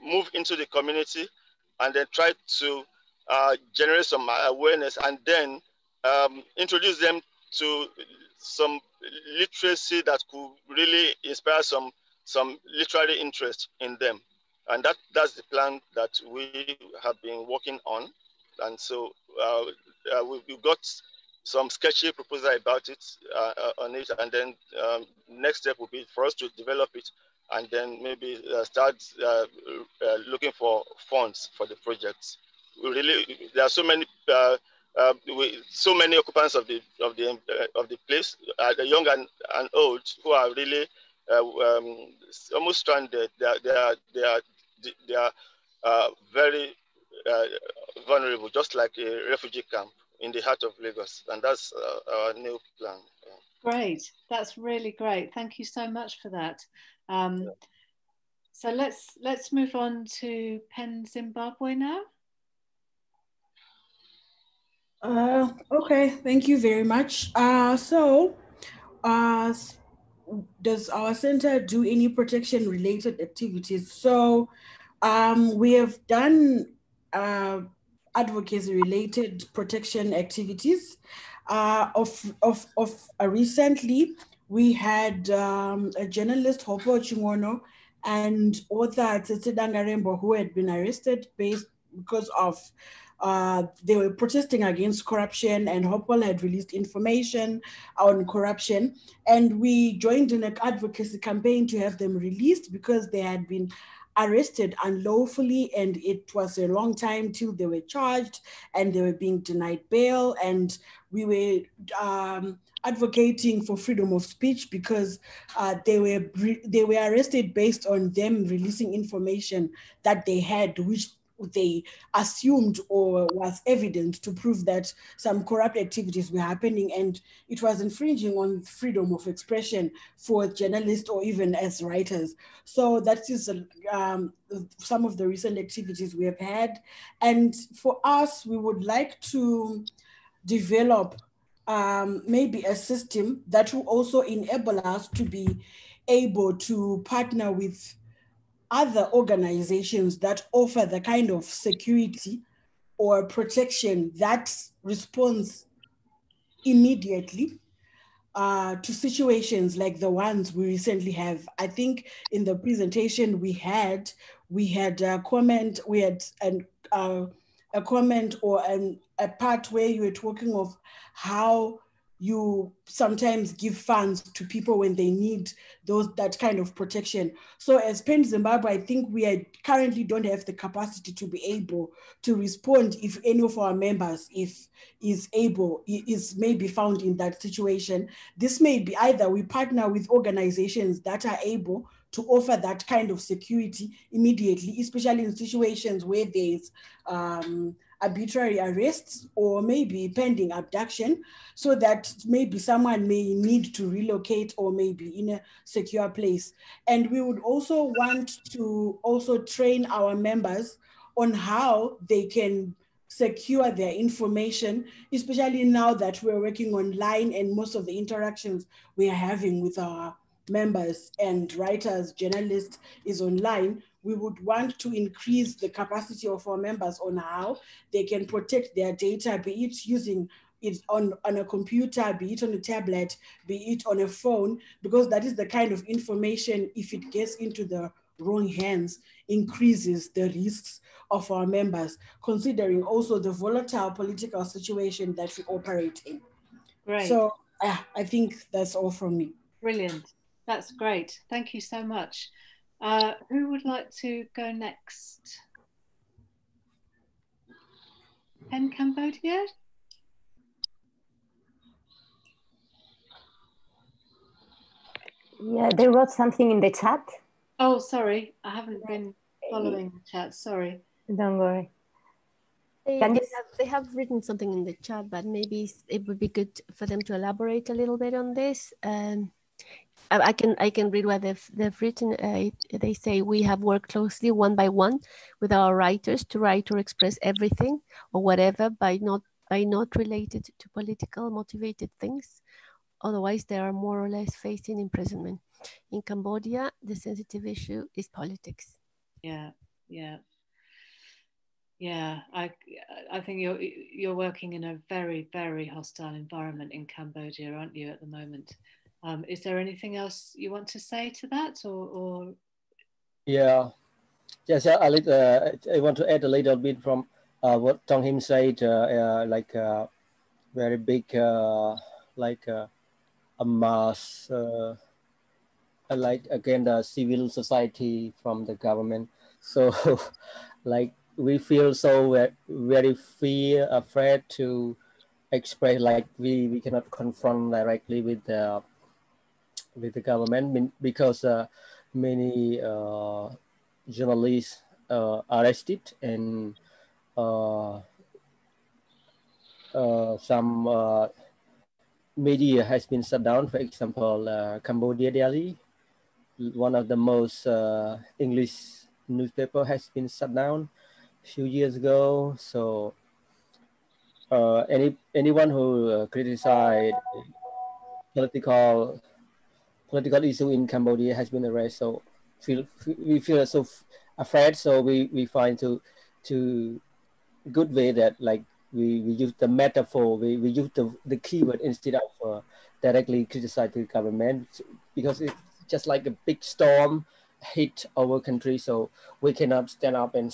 move into the community and then try to generate some awareness, and then introduce them to some literacy that could really inspire some literary interest in them. And that's the plan that we have been working on. And so we've got some sketchy proposal about it, on it, and then next step will be for us to develop it, and then maybe start looking for funds for the project. There are so many occupants of the place, the young and old, who are really almost stranded. They are very vulnerable, just like a refugee camp in the heart of Lagos, and that's our new plan. Great, that's really great. Thank you so much for that. So let's move on to Penn Zimbabwe now. Okay, thank you very much. does our center do any protection related activities? So we have done advocacy related protection activities. Recently, we had a journalist, Hopo Chingono, and author Tsitsi Dangarembo, who had been arrested because of they were protesting against corruption, and Hopewell had released information on corruption. And we joined in an advocacy campaign to have them released because they had been arrested unlawfully, and it was a long time till they were charged and they were being denied bail. And we were advocating for freedom of speech because they were arrested based on them releasing information that they had, which they assumed or was evident to prove that some corrupt activities were happening, and it was infringing on freedom of expression for journalists or even as writers. So that is some of the recent activities we have had. And for us, we would like to develop maybe a system that will also enable us to be able to partner with other organizations that offer the kind of security or protection that responds immediately to situations like the ones we recently have. I think in the presentation we had a comment, a comment or a part where you were talking of how you sometimes give funds to people when they need that kind of protection. So as PEN Zimbabwe, I think we currently don't have the capacity to be able to respond if any of our members is maybe found in that situation. This may be either we partner with organizations that are able to offer that kind of security immediately, especially in situations where there's arbitrary arrests or maybe pending abduction, so that maybe someone may need to relocate or maybe in a secure place. And we would also want to also train our members on how they can secure their information, especially now that we're working online and most of the interactions we are having with our members and writers, journalists is online. We would want to increase the capacity of our members on how they can protect their data, be it using it on a computer, be it on a tablet, be it on a phone, because that is the kind of information, if it gets into the wrong hands, increases the risks of our members, considering also the volatile political situation that we operate in. Great. So I think that's all from me. Brilliant. That's great. Thank you so much. Who would like to go next? PEN Cambodia? Yeah, they wrote something in the chat. Oh, sorry. I haven't been following the chat. Sorry. Don't worry. They have written something in the chat, but maybe it would be good for them to elaborate a little bit on this. I can read what they've written. They say, we have worked closely one by one with our writers to write or express everything or whatever by not related to political motivated things. Otherwise, they are more or less facing imprisonment. In Cambodia, the sensitive issue is politics. Yeah. I think you're working in a very, very hostile environment in Cambodia, aren't you, at the moment? Is there anything else you want to say to that, or? Yeah, yes, I want to add a little bit from what Tong Him said, like very big, like a mass, like again the civil society from the government. So, like we feel so very afraid to express, like we cannot confront directly with the government because many journalists arrested and some media has been shut down. For example, Cambodia Daily, one of the most English newspaper, has been shut down a few years ago. So anyone who criticize political issue in Cambodia has been erased. So we feel so afraid. So we find to good way that like we use the metaphor, we use the keyword instead of directly criticize the government, because it's just like a big storm hit our country. So we cannot stand up and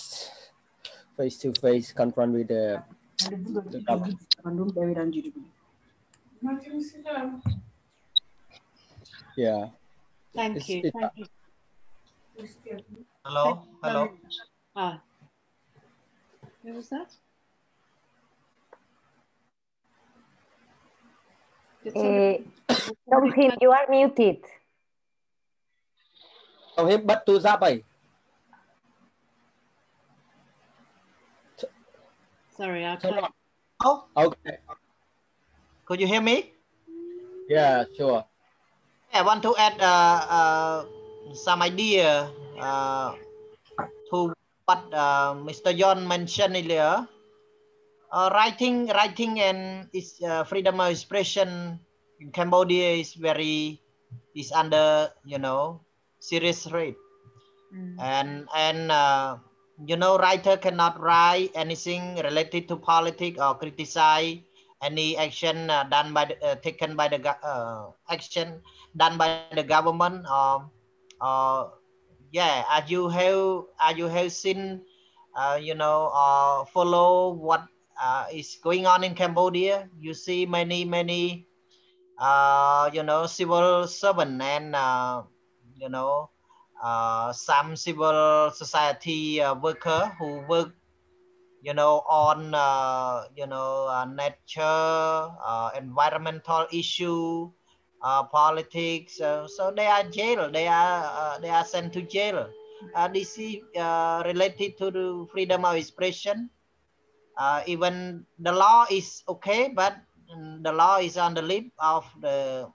face to face confront with the government. Yeah. Thank you. Thank you. Hello. Hello. Ah. Who was that? Tom Him, you are muted. Tom Him, bắt tôi ra vậy. Sorry, I can't. Oh, okay. Could you hear me? Yeah, sure. I want to add some idea to what Mr. John mentioned earlier. Writing and its freedom of expression in Cambodia is under serious threat. And writer cannot write anything related to politics or criticize any action done by taken by the action done by the government. As you have seen, follow what is going on in Cambodia. You see many civil servant and some civil society worker who work on nature, environmental issue, politics. So they are jailed. They are sent to jail. This is related to the freedom of expression. Even the law is okay, but the law is on the lip of the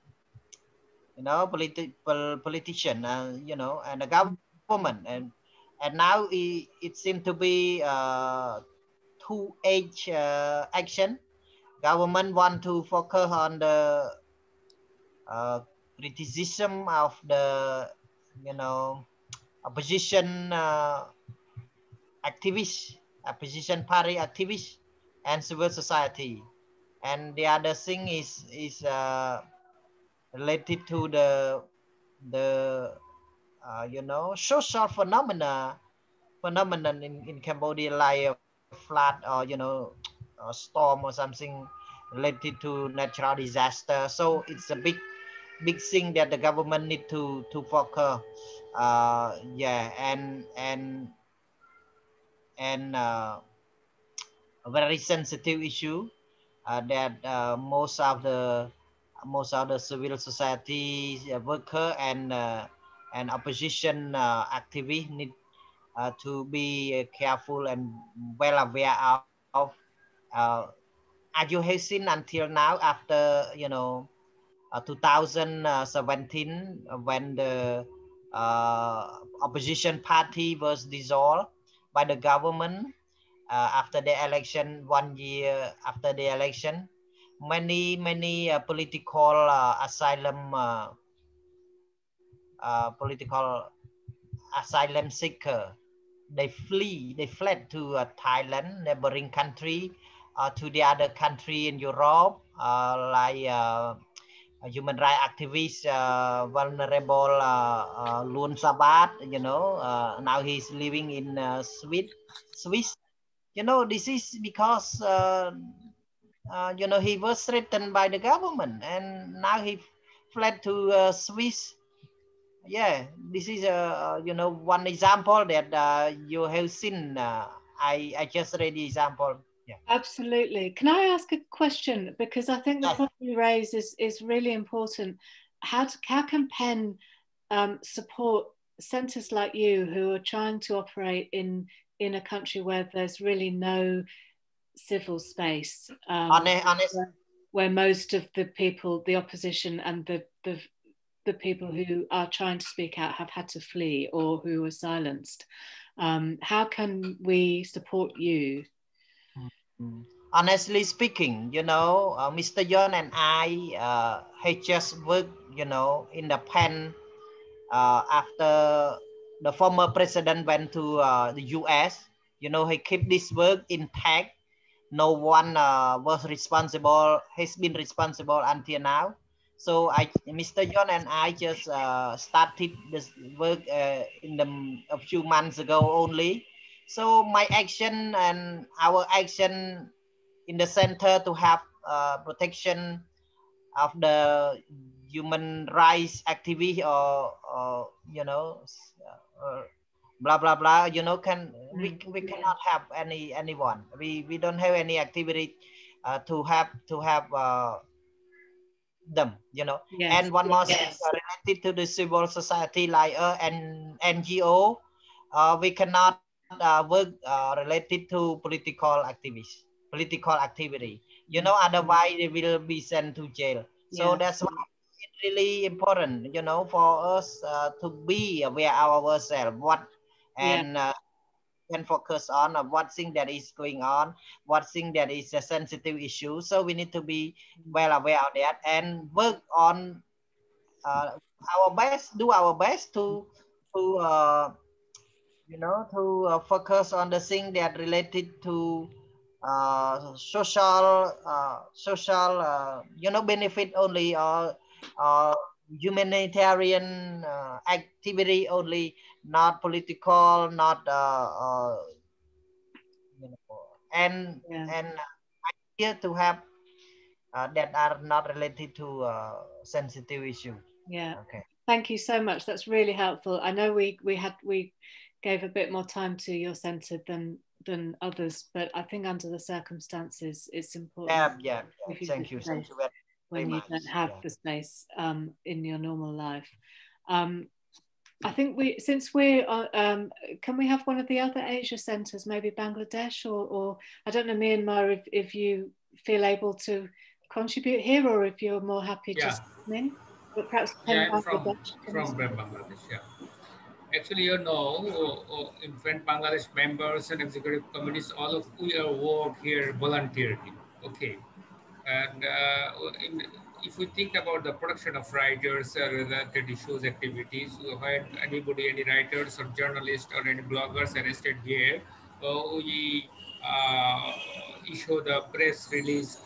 politician, and the government, and now it seems to be two-edged action. Government want to focus on the criticism of the opposition activists, opposition party activists, and civil society, and the other thing is related to the social phenomenon in Cambodia, like a flood or a storm or something related to natural disaster. So it's a big thing that the government need to focus. And a very sensitive issue that most of the civil society worker and opposition activists need to be careful and well aware of. As you have seen until now, after 2017, when the opposition party was dissolved by the government, after the election, 1 year after the election, many political asylum seeker, they fled to Thailand, neighboring country, to the other country in Europe, like human rights activist, vulnerable Luan Sabat, now he's living in Swiss. This is because he was threatened by the government, and now he fled to Swiss. Yeah, this is one example that you have seen. I just read the example. Yeah. Absolutely. Can I ask a question? Because I think the point you raise is really important. How can PEN support centres like you who are trying to operate in a country where there's really no civil space, where most of the people, the opposition and the people who are trying to speak out have had to flee or who were silenced? How can we support you? honestly speaking, you know, Mr. John and I had just worked, you know, in the pen after the former president went to the US. You know, he kept this work intact. No one was responsible, has been responsible until now. So Mr. John and I just started this work a few months ago only. So my action and our action in the center to have protection of the human rights activity or you know, blah blah blah, you know, we cannot have anyone, we don't have any activity to have them, you know. Yes. And one more thing related to the civil society like an NGO, we cannot work related to political activity, you know, otherwise they will be sent to jail. So that's why it's really important, you know, for us to be aware of ourselves, what and can focus on what thing that is going on, what thing that is a sensitive issue. So we need to be well aware of that and work on our best, do our best to you know, to focus on the thing that related to social you know, benefit only, or humanitarian activity only, not political, not you know, and idea to have that are not related to sensitive issue. Yeah. Okay. Thank you so much. That's really helpful. I know we gave a bit more time to your centre than others, but I think under the circumstances, it's important. Yeah. Thank you very when you much. don't have the space in your normal life. I think can we have one of the other Asia centres, maybe Bangladesh or I don't know, Myanmar, if you feel able to contribute here, or if you're more happy just in, but perhaps I'm from Bangladesh. Yeah, actually, you know, in fact, Bangladesh members and executive committees, all of we are work here voluntarily. Okay, and if we think about the production of writers related issues activities, when anybody, any writers or journalists or any bloggers arrested here, we issue the press release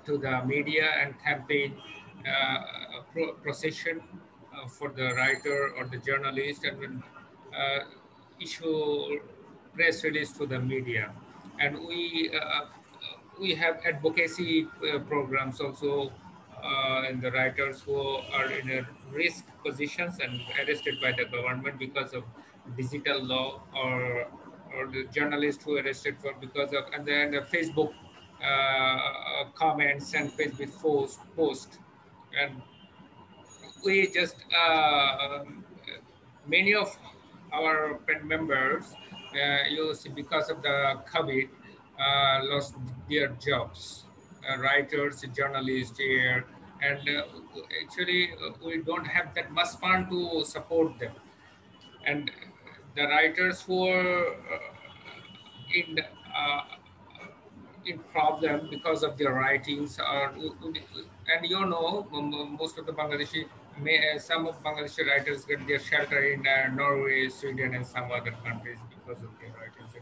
to the media and campaign procession for the writer or the journalist, and when issue press release to the media. And we have advocacy programs also in the writers who are in a risk positions and arrested by the government because of digital law, or the journalists who are arrested for because of, and then the Facebook comments and Facebook post. And we just many of our members, you see, because of the COVID, lost their jobs. Writers, journalists here, and actually we don't have that much fund to support them. And the writers who are in problem because of their writings are, and you know, most of the Bangladeshi, some of Bangladeshi writers get their shelter in Norway, Sweden, and some other countries because of their writings.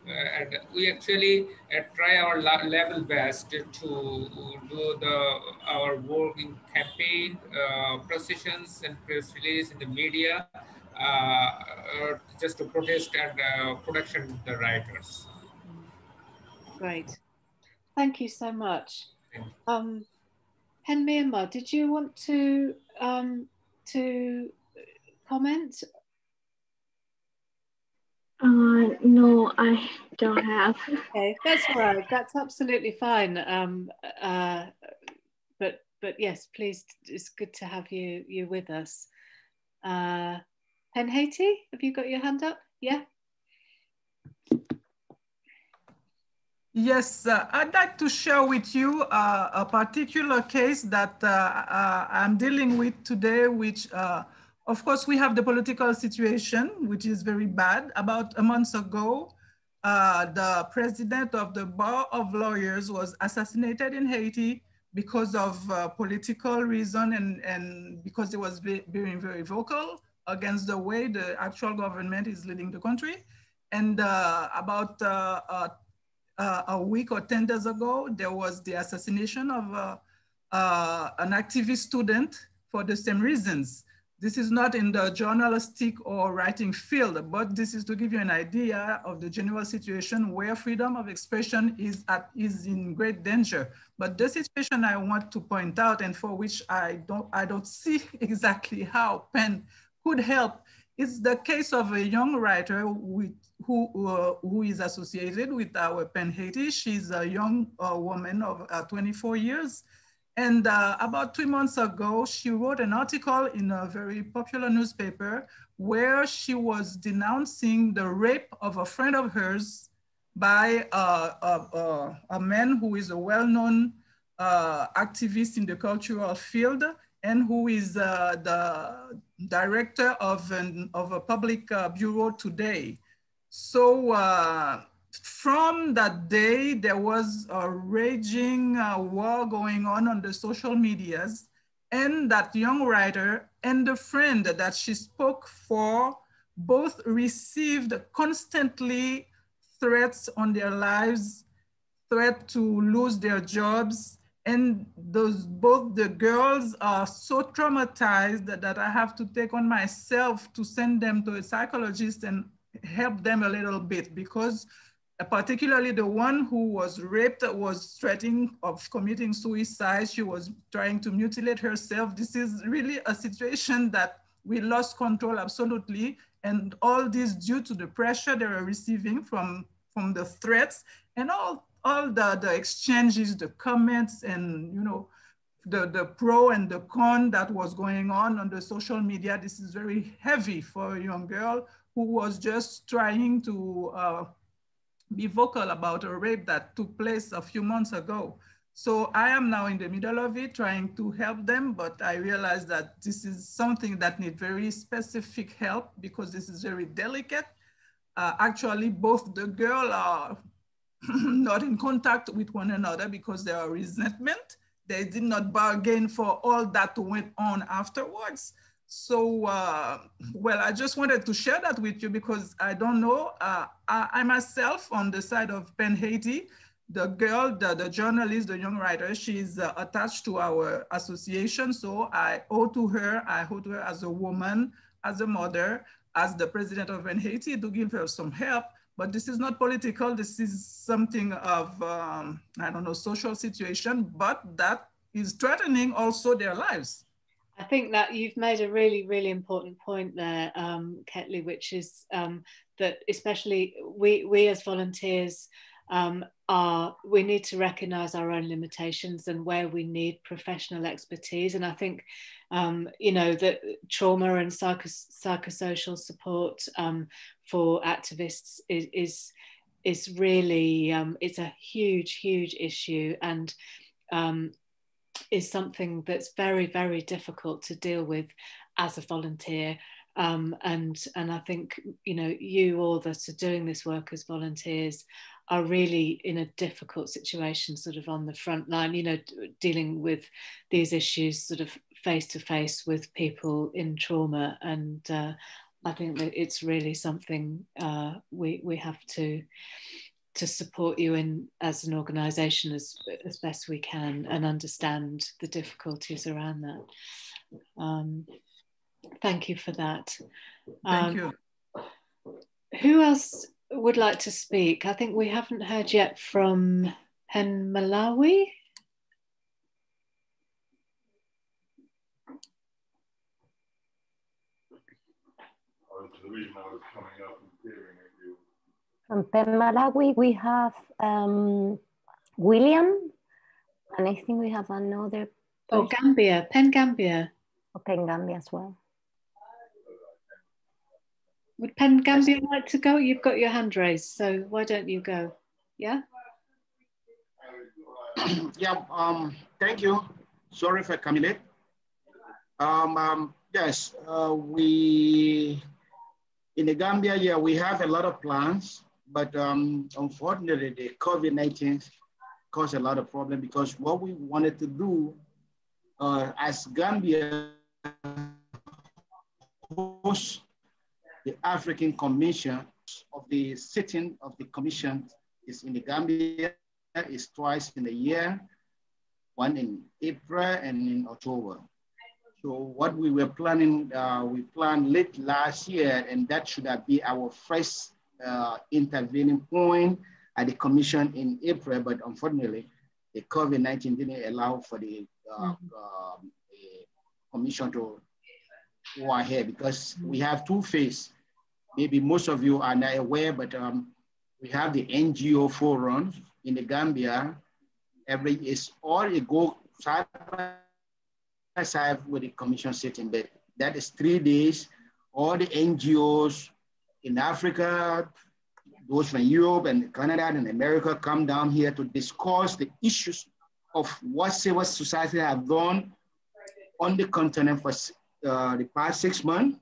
And we actually try our level best to do our work in campaign, processions, and press release in the media, just to protest and protection the writers. Great. Thank you so much. Hen Myanmar, did you want to comment? No, I don't have. Okay, that's all right. That's absolutely fine. But yes, please, it's good to have you with us. Hen Haiti, have you got your hand up? Yeah. Yes, I'd like to share with you a particular case that I'm dealing with today, which, of course, we have the political situation, which is very bad. About a month ago, the president of the Bar of Lawyers was assassinated in Haiti because of political reason and because he was being very vocal against the way the actual government is leading the country. And about a week or 10 days ago, there was the assassination of an activist student for the same reasons. This is not in the journalistic or writing field, but this is to give you an idea of the general situation where freedom of expression is in great danger. But the situation I want to point out, and for which I don't see exactly how PEN could help, is the case of a young writer who is associated with our PEN Haiti. She's a young woman of 24 years. And about 3 months ago, she wrote an article in a very popular newspaper where she was denouncing the rape of a friend of hers by a man who is a well-known activist in the cultural field and who is the director of a public bureau today. So from that day, there was a raging war going on the social medias, and that young writer and the friend that she spoke for both received constantly threats on their lives, threat to lose their jobs. And both the girls are so traumatized that I have to take on myself to send them to a psychologist and help them a little bit, because particularly the one who was raped was threatening of committing suicide. She was trying to mutilate herself. This is really a situation that we lost control absolutely. And all this due to the pressure they were receiving from the threats and all the exchanges, the comments, and the pro and the con that was going on the social media. This is very heavy for a young girl who was just trying to be vocal about a rape that took place a few months ago. So I am now in the middle of it, trying to help them, but I realize that this is something that needs very specific help because this is very delicate. Actually, both the girls are not in contact with one another because there are resentment. They did not bargain for all that went on afterwards. So, well, I just wanted to share that with you because I don't know. I myself, on the side of PEN Haiti, the girl, the journalist, the young writer, she's attached to our association. So I owe to her as a woman, as a mother, as the president of PEN Haiti to give her some help. But this is not political. This is something of, I don't know, social situation, but that is threatening also their lives. I think that you've made a really, really important point there, Ketley, which is that especially we as volunteers we need to recognise our own limitations and where we need professional expertise. And I think, that trauma and psychosocial support for activists is really, it's a huge, huge issue, and is something that's very, very difficult to deal with as a volunteer. And I think, you all that are doing this work as volunteers are really in a difficult situation, sort of on the front line, dealing with these issues sort of face to face with people in trauma. And I think that it's really something we have to support you in as an organisation as best we can and understand the difficulties around that. Thank you for that. Thank you. Who else would like to speak? I think we haven't heard yet from PEN Malawi. From PEN Malawi, we have William, and I think we have another person. Oh, Gambia, PEN Gambia. Oh, PEN Gambia as well. Would PEN Gambia like to go? You've got your hand raised, so why don't you go? Yeah? Yeah, thank you. Sorry for coming late. Yes, we, in the Gambia, yeah, we have a lot of plans but unfortunately, the COVID-19 caused a lot of problem because what we wanted to do as Gambia hosts the African Commission of the sitting of the commission is in the Gambia, is twice in a year, one in April and in October. So what we were planning, we planned late last year, and that should have been our first intervening point at the commission in April, but unfortunately, the COVID-19 didn't allow for the commission to go ahead because we have two phases. Maybe most of you are not aware, but we have the NGO forum in the Gambia. It's all it go side by side with the commission sitting, but that is 3 days. All the NGOs in Africa, those from Europe and Canada and America come down here to discuss the issues of what civil society have done on the continent for the past 6 months.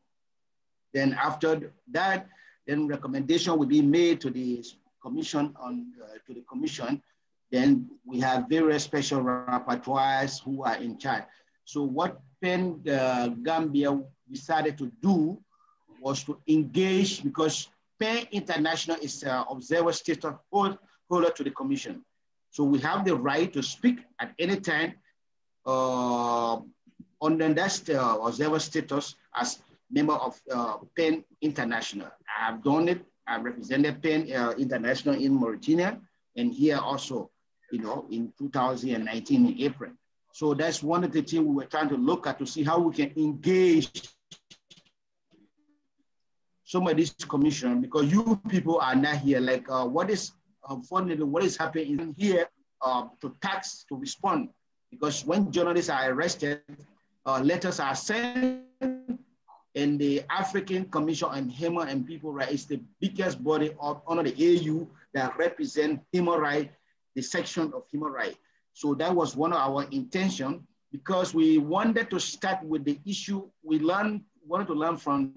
Then after that, then recommendation will be made to the commission to the commission. Then we have various special rapporteurs who are in charge. So what PEN Gambia decided to do was to engage, because PEN International is an observer status holder to the commission. So we have the right to speak at any time under that observer status as member of PEN International. I have done it. I represented PEN International in Mauritania and here also, in 2019 in April. So that's one of the things we were trying to look at to see how we can engage some of this commission, because you people are not here. Like what is unfortunately what is happening in here to respond, because when journalists are arrested, letters are sent. And the African Commission on Human and People Rights is the biggest body under the AU that represents human rights, the section of human rights. So that was one of our intentions, because we wanted to start with the issue we wanted to learn from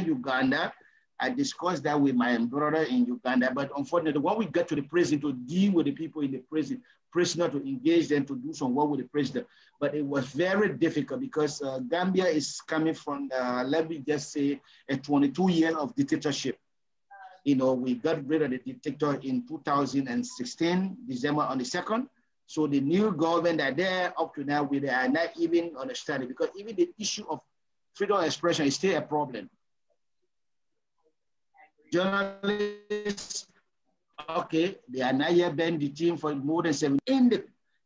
Uganda. I discussed that with my brother in Uganda, but unfortunately, when we get to the prison to deal with the people in the prison, prisoner, to engage them, to do some work with the prisoner. But it was very difficult because Gambia is coming from, let me just say, a 22 years of dictatorship. We got rid of the dictator in 2016, December on the 2nd. So the new government are there up to now, they are not even understanding, because even the issue of freedom of expression is still a problem. Journalists, okay, they are not yet been detained for more than 7 years. In the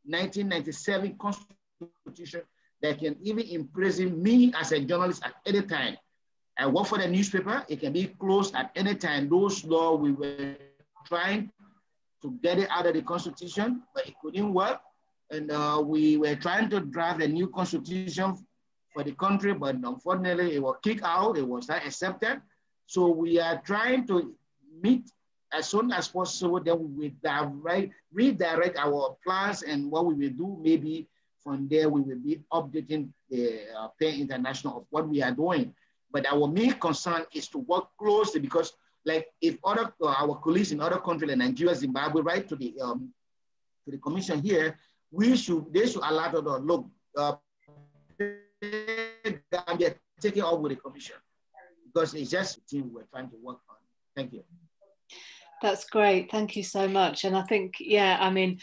1997 Constitution, they can even imprison me as a journalist at any time. I work for the newspaper, it can be closed at any time. Those laws, we were trying to get it out of the Constitution, but it couldn't work. And we were trying to draft a new Constitution for the country, but unfortunately it was kicked out, it was not accepted. So we are trying to meet as soon as possible, then we will redirect our plans, and what we will do, maybe from there we will be updating the PEN International of what we are doing. But our main concern is to work closely, because like if our colleagues in other countries like Nigeria, Zimbabwe, write to the commission here, they should allow us to look, Gambia take it up with the commission, because it's just a team we're trying to work on. Thank you. That's great. Thank you so much. And I think, yeah, I mean,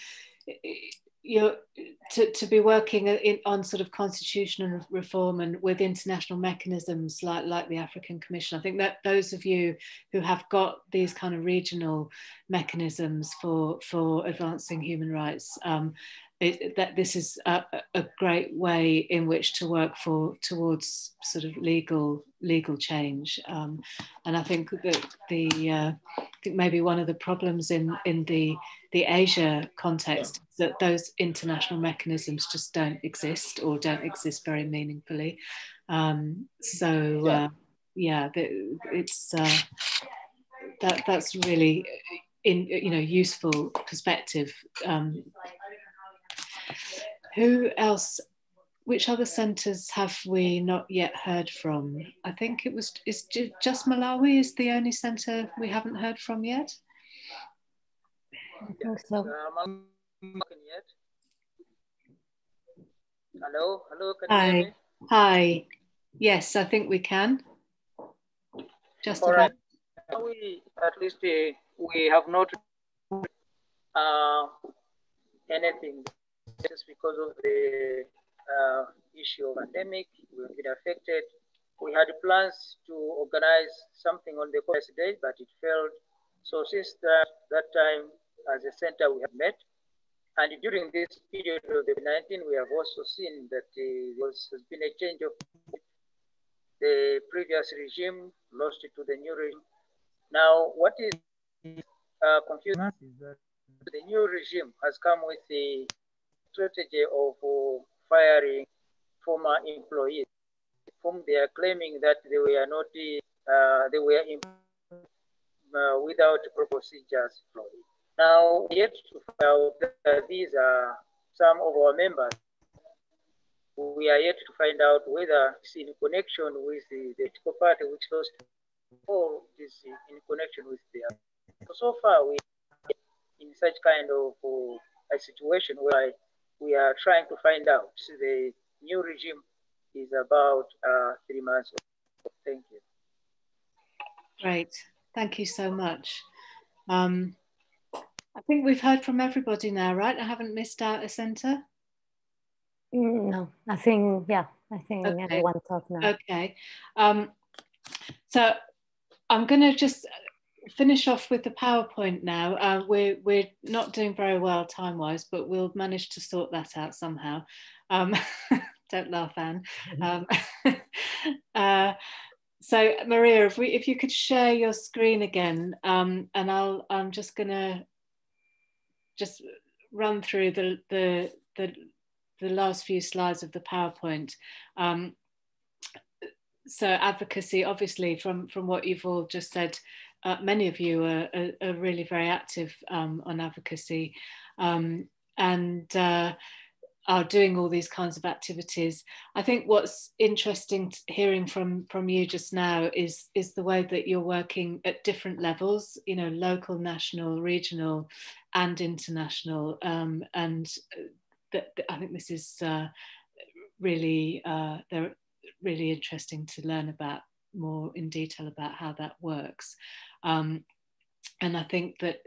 to be working on sort of constitutional reform and with international mechanisms like the African Commission, I think that those of you who have got these kind of regional mechanisms for advancing human rights, that this is a great way in which to work towards sort of legal change, and I think that I think maybe one of the problems in the Asia context is that those international mechanisms just don't exist, or don't exist very meaningfully. It's that's really useful perspective. Who else which other centres have we not yet heard from? I think it's just Malawi is the only centre we haven't heard from yet. I think so. Yet. Hello, can Hi. you hear me? Hi. Yes, I think we can. Just all about. Right. We at least we have not anything just because of the issue of pandemic. We've been affected. We had plans to organize something on the course day, but it failed. So since that time, as a center, we have met. And during this period of the 19, we have also seen that there has been a change of the previous regime, lost it to the new regime. Now, what is confusing us is that the new regime has come with the strategy of firing former employees, whom they are claiming that they were not, they were without procedures. Now, yet to find out that these are some of our members. We are yet to find out whether it's in connection with the political party which lost, or is in connection with the other. So far, we are in such kind of a situation where we are trying to find out. So the new regime is about 3 months old. Thank you. Great. Thank you so much. I think we've heard from everybody now, right? I haven't missed out a centre? No, I think, yeah, I think okay. Everyone talked now. Okay. So I'm going to just finish off with the PowerPoint now. We're not doing very well time-wise, but we'll manage to sort that out somehow. Don't laugh, Anne. So Maria, if you could share your screen again, and I'm just going to just run through the last few slides of the PowerPoint. So advocacy, obviously, from what you've all just said, many of you are really very active on advocacy and are doing all these kinds of activities. I think what's interesting hearing from you just now is the way that you're working at different levels, you know, local, national, regional, and international. And I think this is really they're really interesting to learn about more in detail about how that works. And I think that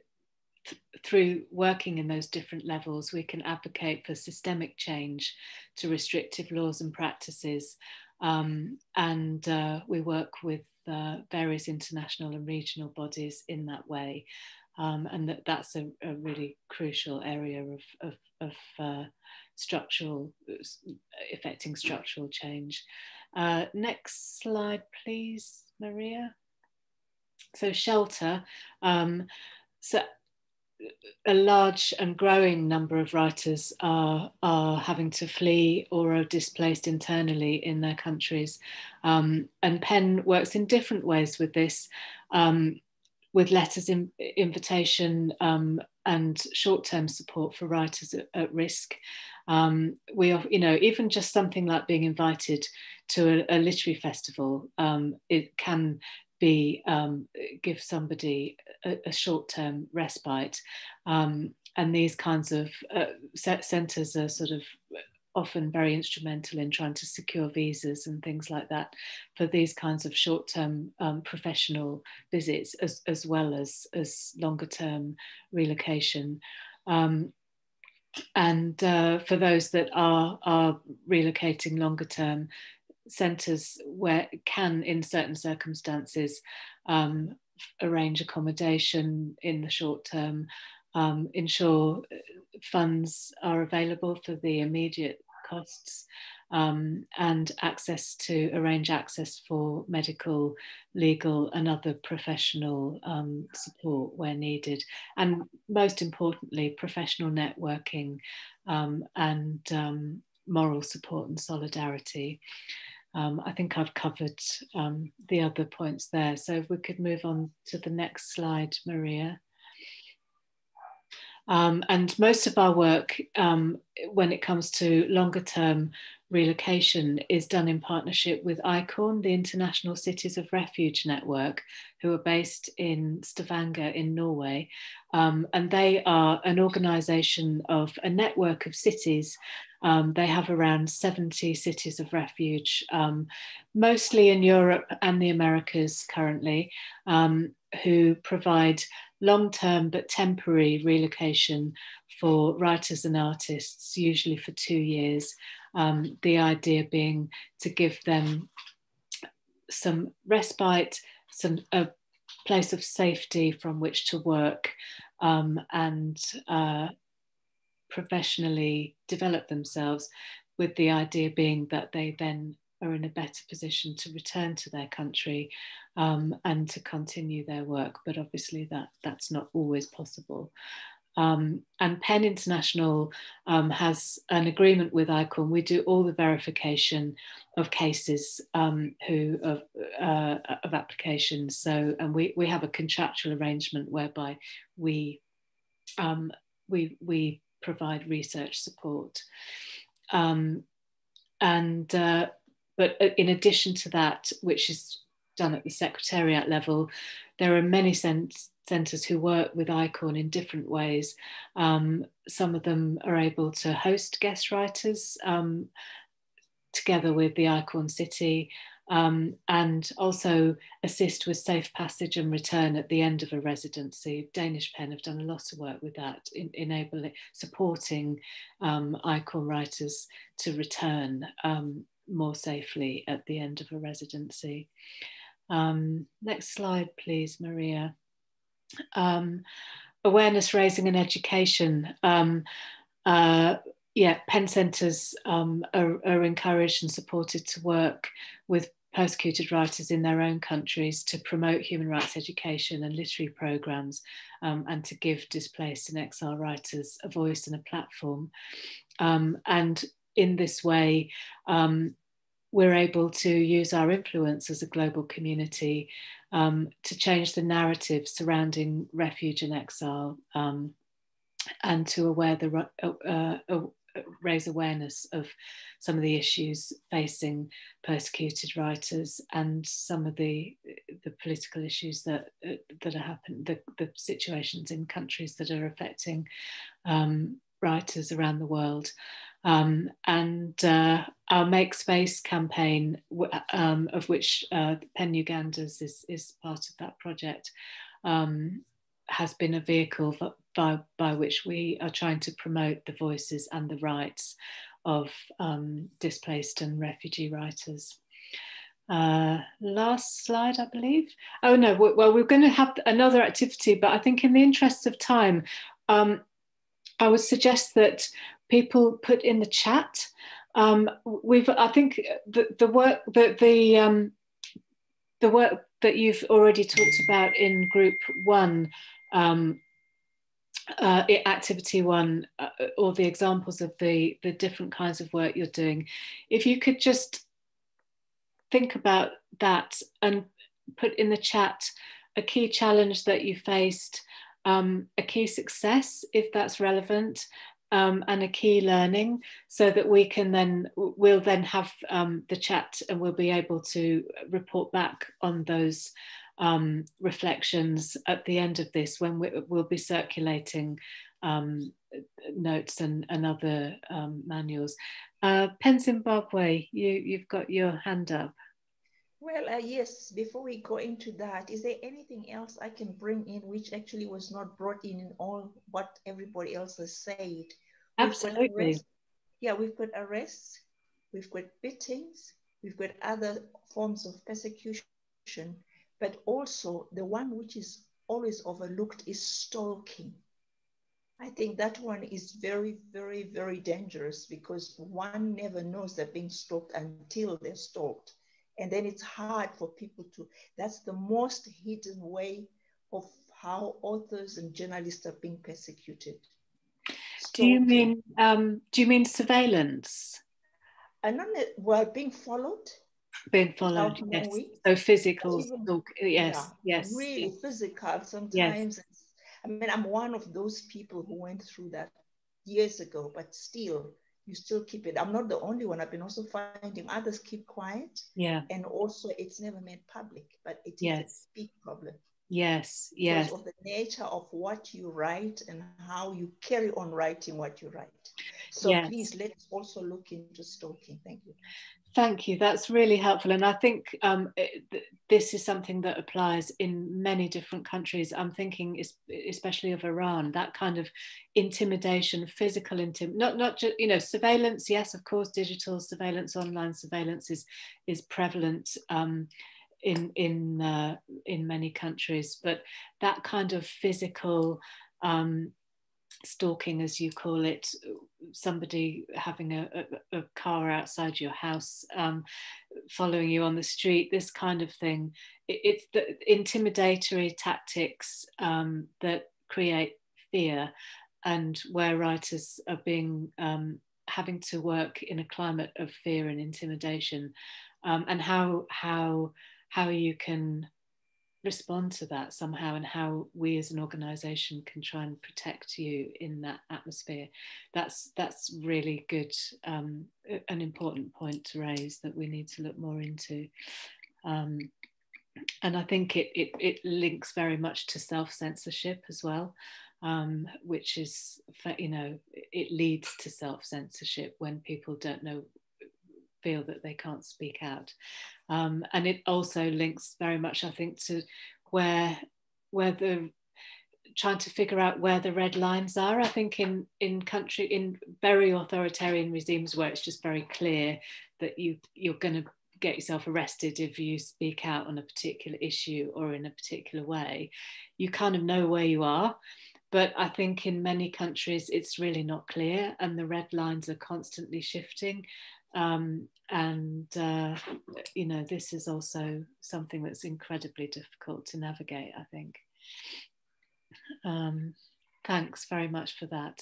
through working in those different levels, we can advocate for systemic change to restrictive laws and practices. And we work with various international and regional bodies in that way. And that's a really crucial area of affecting structural change. Next slide, please, Maria. So shelter. So a large and growing number of writers are having to flee or are displaced internally in their countries. And PEN works in different ways with this, with letters invitation and short-term support for writers at risk. We are, you know, even just something like being invited to a literary festival, it can be give somebody a short-term respite, and these kinds of centres are sort of often very instrumental in trying to secure visas and things like that for these kinds of short-term professional visits, as well as longer-term relocation. And for those that are relocating longer term, centres where can, in certain circumstances, arrange accommodation in the short term, ensure funds are available for the immediate costs, and arrange access for medical, legal and other professional support where needed. And most importantly, professional networking and moral support and solidarity. I think I've covered the other points there. So if we could move on to the next slide, Maria. And most of our work, when it comes to longer term relocation is done in partnership with ICORN, the International Cities of Refuge Network, who are based in Stavanger in Norway. And they are an organisation of a network of cities. They have around 70 cities of refuge, mostly in Europe and the Americas currently, who provide long-term but temporary relocation for writers and artists, usually for 2 years. The idea being to give them some respite, a place of safety from which to work, and professionally develop themselves, with the idea being that they then are in a better position to return to their country and to continue their work. But obviously that's not always possible. And PEN International has an agreement with ICORN. We do all the verification of cases of applications. So, and we have a contractual arrangement whereby we provide research support. But in addition to that, which is done at the secretariat level, there are many centres who work with ICORN in different ways. Some of them are able to host guest writers together with the ICORN city, and also assist with safe passage and return at the end of a residency. Danish PEN have done a lot of work with that, supporting ICORN writers to return more safely at the end of a residency. Next slide, please, Maria. Awareness raising and education. PEN centres are encouraged and supported to work with persecuted writers in their own countries to promote human rights education and literary programmes, and to give displaced and exiled writers a voice and a platform. And in this way, we're able to use our influence as a global community to change the narrative surrounding refuge and exile, and to raise awareness of some of the issues facing persecuted writers and some of the political issues that are happening, the situations in countries that are affecting writers around the world. Our Make Space campaign, of which PEN Uganda's is part of that project, has been a vehicle by which we are trying to promote the voices and the rights of displaced and refugee writers. Last slide, I believe. Oh no, well, we're going to have another activity, but I think in the interest of time, I would suggest that people put in the chat. I think the work that you've already talked about in group 1, activity 1, or the examples of the different kinds of work you're doing. If you could just think about that and put in the chat a key challenge that you faced, a key success, if that's relevant, and a key learning, so that we'll then have the chat and we'll be able to report back on those reflections at the end of this, when we'll be circulating notes and other manuals. PEN Zimbabwe, you've got your hand up. Well, yes, before we go into that, is there anything else I can bring in which actually was not brought in all what everybody else has said? Absolutely. We've got arrests, we've got beatings, we've got other forms of persecution, but also the one which is always overlooked is stalking. I think that one is very, very, very dangerous, because one never knows they're being stalked until they're stalked. And then it's hard for people that's the most hidden way of how authors and journalists are being persecuted. Do you mean surveillance? Well, being followed. Being followed, yes. So physical, yes. Really physical sometimes. Yes. I mean, I'm one of those people who went through that years ago, but still, you still keep it. I'm not the only one. I've been also finding others keep quiet. Yeah. And also it's never made public, but it is Yes. a big problem. Yes, yes. Because of the nature of what you write and how you carry on writing what you write. So yes. Please, let's also look into stalking. Thank you. Thank you. That's really helpful. And I think this is something that applies in many different countries. I'm thinking especially of Iran, that kind of intimidation, physical not just, you know, surveillance. Yes, of course, digital surveillance, online surveillance is prevalent in many countries, but that kind of physical stalking, as you call it, somebody having a car outside your house, following you on the street, this kind of thing. It's the intimidatory tactics that create fear, and where writers are being having to work in a climate of fear and intimidation, and how you can respond to that somehow, and how we as an organization can try and protect you in that atmosphere. That's really good, an important point to raise that we need to look more into. And I think it links very much to self-censorship as well, which is, you know, it leads to self-censorship when people feel that they can't speak out. And it also links very much, I think, to where the trying to figure out where the red lines are. I think in very authoritarian regimes where it's just very clear that you're going to get yourself arrested if you speak out on a particular issue or in a particular way, you kind of know where you are. But I think in many countries it's really not clear, and the red lines are constantly shifting. You know, this is also something that's incredibly difficult to navigate, I think. Thanks very much for that.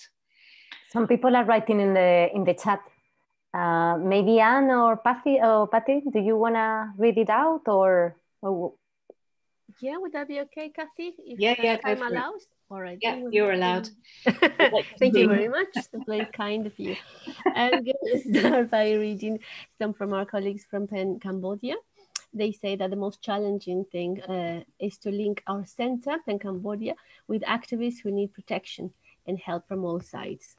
Some people are writing in the chat. Maybe Anne or Patty, do you want to read it out, or? Yeah, would that be okay, Kathy? If yeah, time allows. All right. Yeah, you're allowed. Thank you very much. That's very kind of you. I'm going to start by reading some from our colleagues from PEN Cambodia. They say that the most challenging thing is to link our center, PEN Cambodia, with activists who need protection and help from all sides.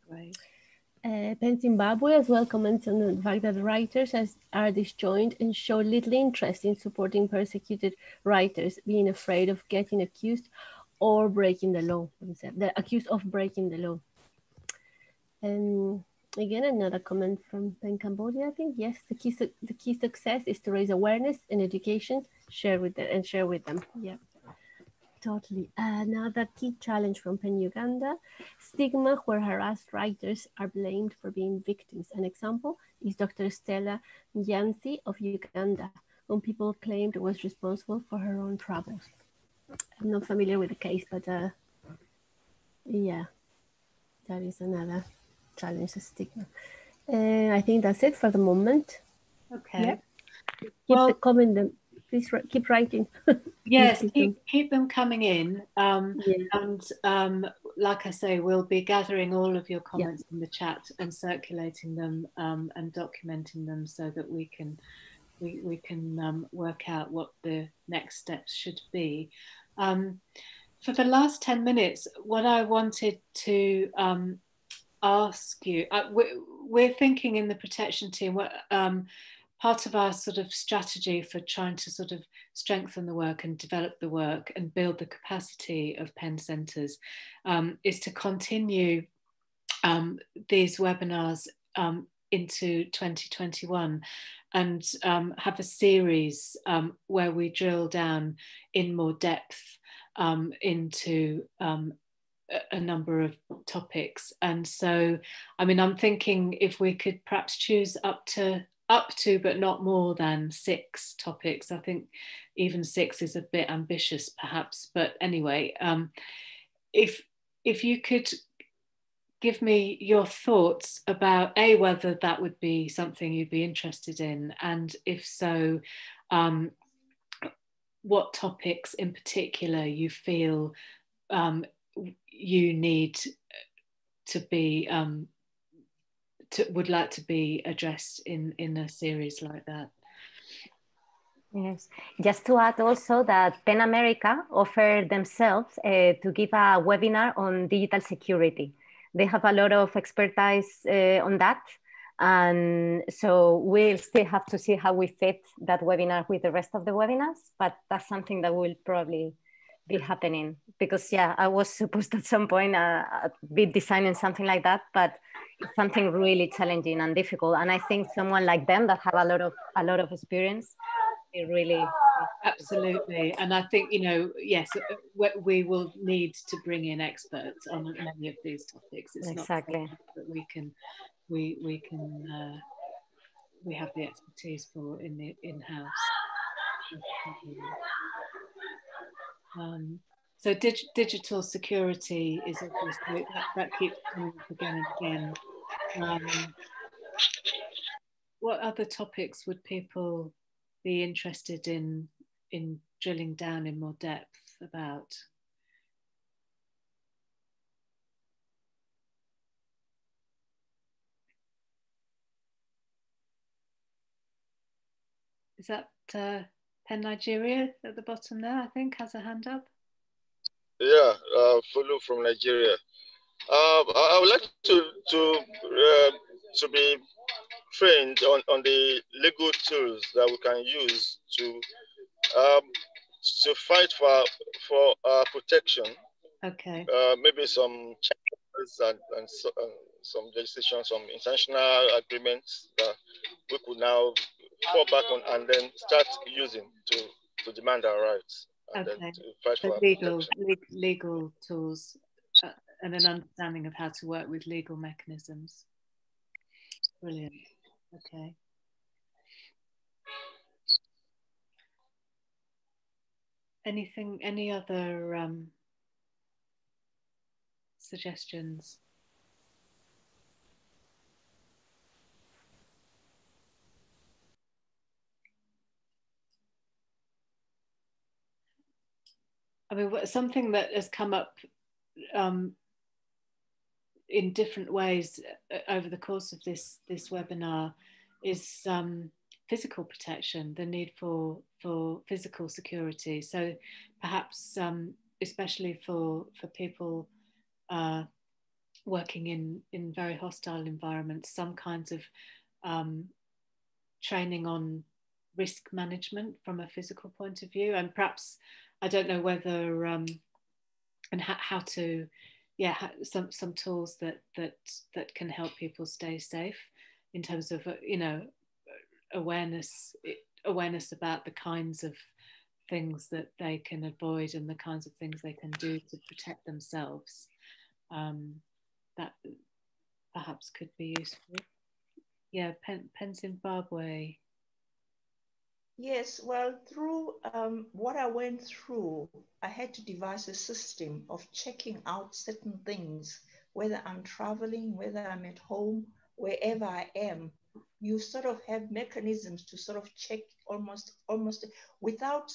Right. PEN Zimbabwe as well comments on the fact that writers are disjointed and show little interest in supporting persecuted writers, being afraid of getting accused or breaking the law. They're accused of breaking the law. And again, another comment from PEN Cambodia. I think yes, the key success is to raise awareness and education, share with them. Yeah. Totally. Another key challenge from PEN Uganda, stigma where harassed writers are blamed for being victims. An example is Dr. Stella Nyanzi of Uganda, whom people claimed was responsible for her own troubles. I'm not familiar with the case, but yeah, that is another challenge, the stigma. I think that's it for the moment. Okay. Yeah. Please keep writing. Yes, keep them coming in. And like I say, we'll be gathering all of your comments in the chat and circulating them and documenting them so that we can work out what the next steps should be. For the last 10 minutes, what I wanted to ask you, we're thinking in the protection team, part of our sort of strategy for trying to sort of strengthen the work and develop the work and build the capacity of PEN centres is to continue these webinars into 2021 and have a series where we drill down in more depth into a number of topics. And so, I mean, I'm thinking if we could perhaps choose up to but not more than 6 topics. I think even 6 is a bit ambitious perhaps, but anyway, if you could give me your thoughts about whether that would be something you'd be interested in, and if so, what topics in particular you feel you need to be would like to be addressed in a series like that. Yes, just to add also that PEN America offered themselves to give a webinar on digital security. They have a lot of expertise on that. And so we'll still have to see how we fit that webinar with the rest of the webinars, but that's something that will probably be happening, because yeah, I was supposed at some point be designing something like that, but it's something really challenging and difficult. And I think someone like them that have a lot of experience, it really. Absolutely. And I think, you know, yes, we will need to bring in experts on many of these topics. It's exactly not that we have the expertise for in-house. So digital security is obviously that keeps coming up again and again. What other topics would people be interested in drilling down in more depth about? Is that PEN Nigeria at the bottom there, I think, has a hand up? Yeah, Fulu from Nigeria. I would like to be trained on the legal tools that we can use to fight for protection. Okay. Maybe some chapters and some legislation, some international agreements that we could now fall back on and then start using to demand our rights and then to fight for our legal tools and an understanding of how to work with legal mechanisms. Brilliant. Okay. Any other suggestions? I mean, something that has come up in different ways over the course of this webinar is physical protection, the need for physical security. So perhaps especially for people working in very hostile environments, some kinds of training on risk management from a physical point of view, and perhaps I don't know whether and how to, yeah, some tools that can help people stay safe in terms of you know, awareness about the kinds of things that they can avoid and the kinds of things they can do to protect themselves. That perhaps could be useful. Yeah, PEN Zimbabwe. Yes, well, through what I went through, I had to devise a system of checking out certain things, whether I'm traveling, whether I'm at home, wherever I am. You sort of have mechanisms to sort of check almost without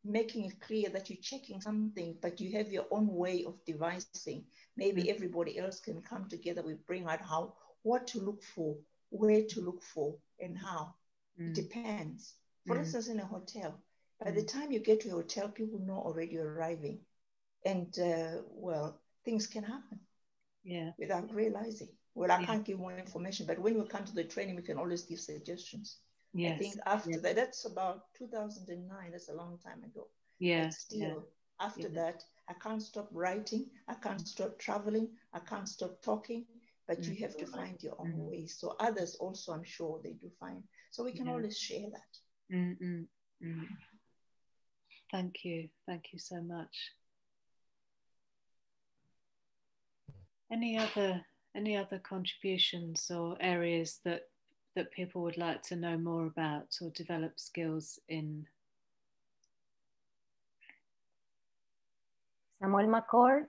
making it clear that you're checking something, but you have your own way of devising. Maybe everybody else can come together, we bring out what to look for, where to look for, and how. It depends. For instance, in a hotel, by the time you get to a hotel, people know already you're arriving. And well, things can happen without realizing. Well, I can't give more information, but when we come to the training, we can always give suggestions. Yes. I think after that, that's about 2009, that's a long time ago. Yeah. But still, after that, I can't stop writing, I can't stop traveling, I can't stop talking, but you have to find your own ways. So others also, I'm sure they do find. So we can always share that. Thank you so much. Any other contributions or areas that people would like to know more about or develop skills in? Samuel McCord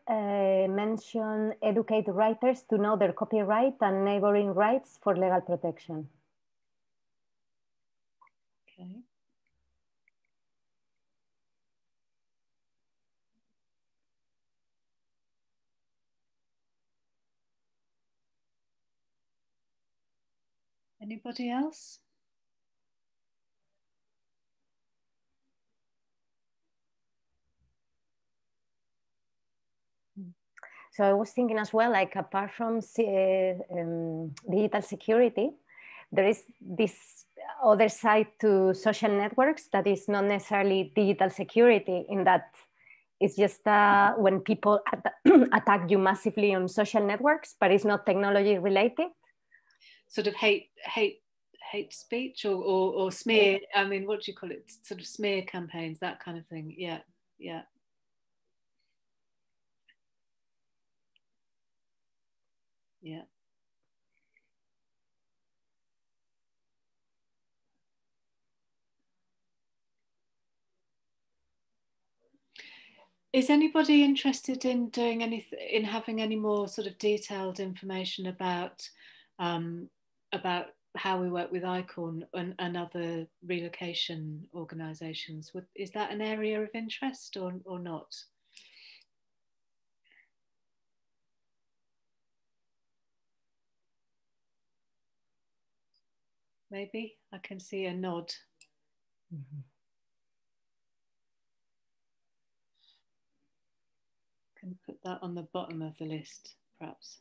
mentioned educate writers to know their copyright and neighboring rights for legal protection. Okay. Anybody else? So I was thinking as well, like apart from digital security, there is this other side to social networks that is not necessarily digital security, in that it's just when people attack you massively on social networks, but it's not technology related. Sort of hate speech or smear. I mean, what do you call it? Sort of smear campaigns, that kind of thing. Yeah, yeah. Yeah. Is anybody interested in doing anything, in having any more sort of detailed information about how we work with ICORN and other relocation organisations? Is that an area of interest or not? Maybe I can see a nod. Mm-hmm. Can put that on the bottom of the list, perhaps.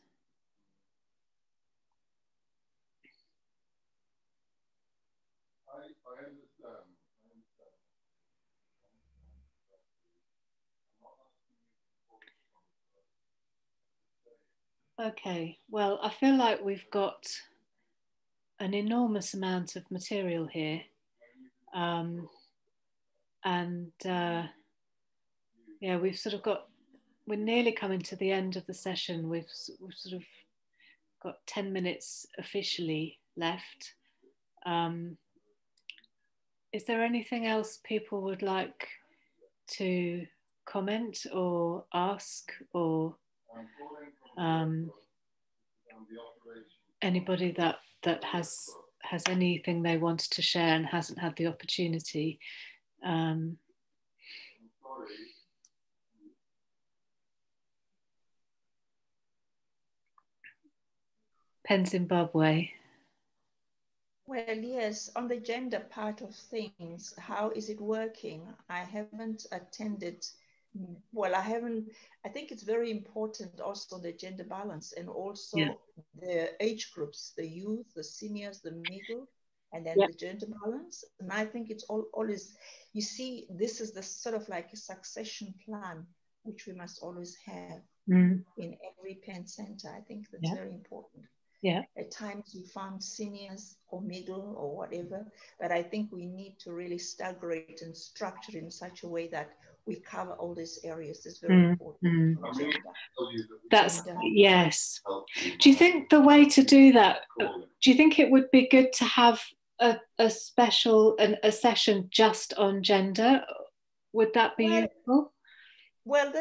Okay, well, I feel like we've got an enormous amount of material here. Yeah, we've sort of we're nearly coming to the end of the session. We've sort of got 10 minutes officially left. Is there anything else people would like to comment or ask, or anybody that has anything they wanted to share and hasn't had the opportunity? Penn Zimbabwe. Well, yes, on the gender part of things, how is it working? I haven't attended, well, I think it's very important also the gender balance and also the age groups, the youth, the seniors, the middle, and then the gender balance. And I think it's always, you see, this is the sort of like a succession plan, which we must always have in every Penn Center. I think that's very important. Yeah. At times we found seniors or middle or whatever, but I think we need to really stagger it and structure it in such a way that we cover all these areas. It's very important. Yes. Do you think the way to do that, do you think it would be good to have a session just on gender? Would that be useful? Well,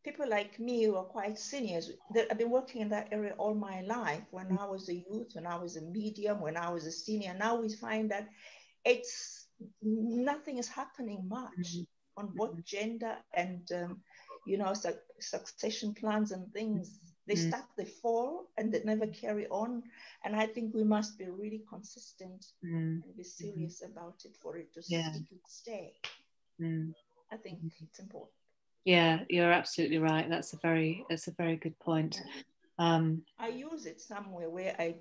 people like me who are quite seniors, I've been working in that area all my life. When I was a youth, when I was a medium, when I was a senior, now we find that nothing is happening much on both gender and, succession plans and things. They start, they fall, and they never carry on. And I think we must be really consistent and be serious about it for it to stay. I think it's important. Yeah, you're absolutely right. That's a very good point. I use it somewhere where I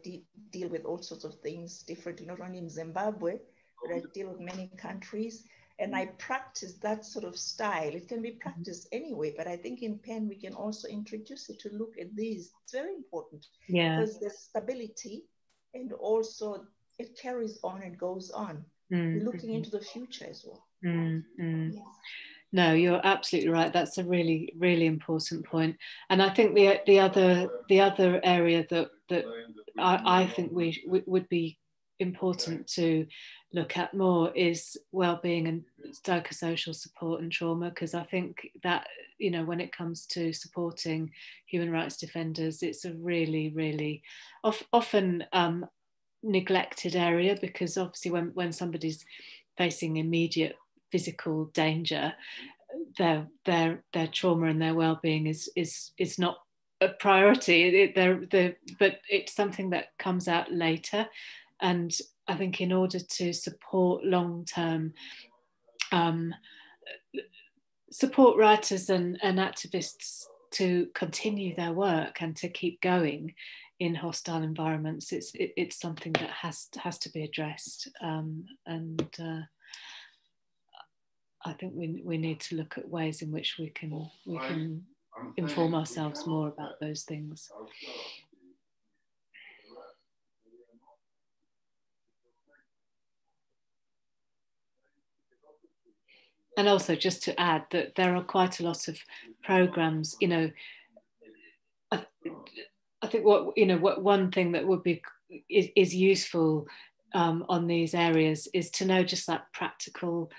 deal with all sorts of things different, not only in Zimbabwe, but I deal with many countries, and I practice that sort of style. It can be practiced anyway, but I think in Penn we can also introduce it to look at these. It's very important because there's stability, and also it carries on and goes on. We're looking into the future as well. Yes. No, you're absolutely right. That's a really, really important point. And I think the other area that I think would be important to look at more is well-being and psychosocial support and trauma, because I think that, when it comes to supporting human rights defenders, it's a really, really often neglected area, because obviously when somebody's facing immediate physical danger, their trauma and their well-being is not a priority. But it's something that comes out later, and I think in order to support long-term support writers and activists to continue their work and to keep going in hostile environments, it's something that has to be addressed, and I think we need to look at ways in which we can inform ourselves more about those things. And also, just to add that there are quite a lot of programs. You know, I think what one thing that would be is useful on these areas is to know just like practical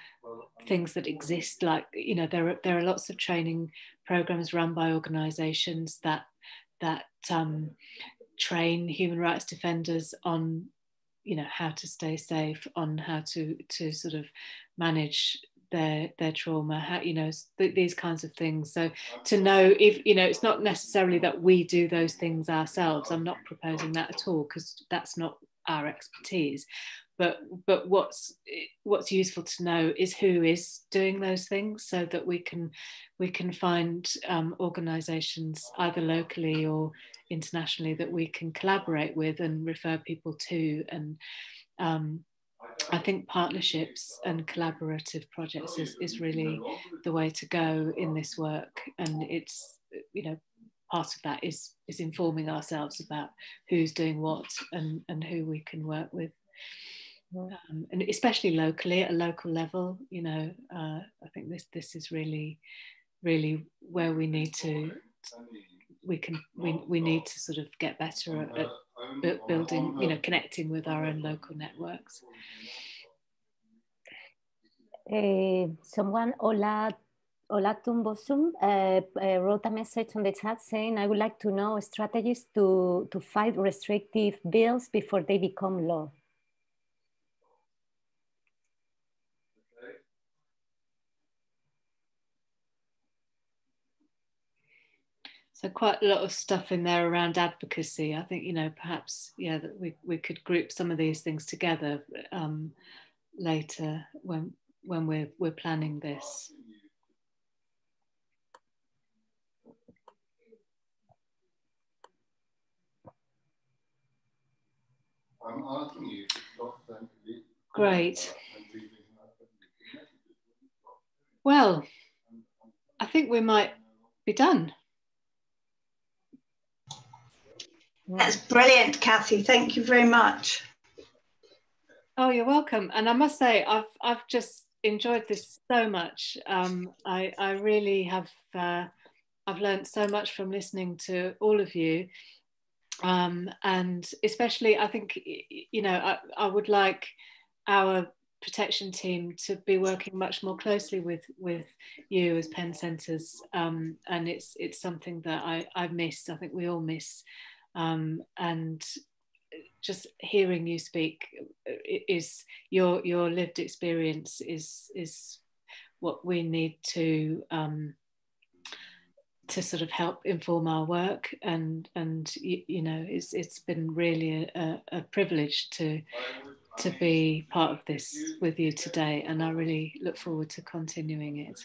things that exist. Like, you know, there are lots of training programs run by organisations that train human rights defenders on, you know, how to stay safe, on how to sort of manage their trauma, how, you know, these kinds of things. So to know, if, you know, it's not necessarily that we do those things ourselves. I'm not proposing that at all, because that's not our expertise. But what's useful to know is who is doing those things, so that we can find organisations either locally or internationally that we can collaborate with and refer people to. And I think partnerships and collaborative projects is really the way to go in this work. And it's, you know, part of that is informing ourselves about who's doing what and who we can work with. And especially locally, at a local level, you know, I think this is really where we need to sort of get better at building, you know, connecting with our own local networks. Someone, Ola Tumbosum, wrote a message on the chat saying, I would like to know strategies to fight restrictive bills before they become law. So quite a lot of stuff in there around advocacy. I think, you know, perhaps, yeah, that we could group some of these things together later when we're planning this. Great. Well, I think we might be done. That's brilliant, Kathy. Thank you very much. Oh, you're welcome. And I must say, I've just enjoyed this so much. I really have. I've learned so much from listening to all of you, and especially, I think, you know, I would like our protection team to be working much more closely with you as Penn Centres, and it's something that I miss. I think we all miss, and just hearing you speak is your lived experience is what we need to sort of help inform our work, and you know, it's been really a privilege to be part of this with you today, and I really look forward to continuing it.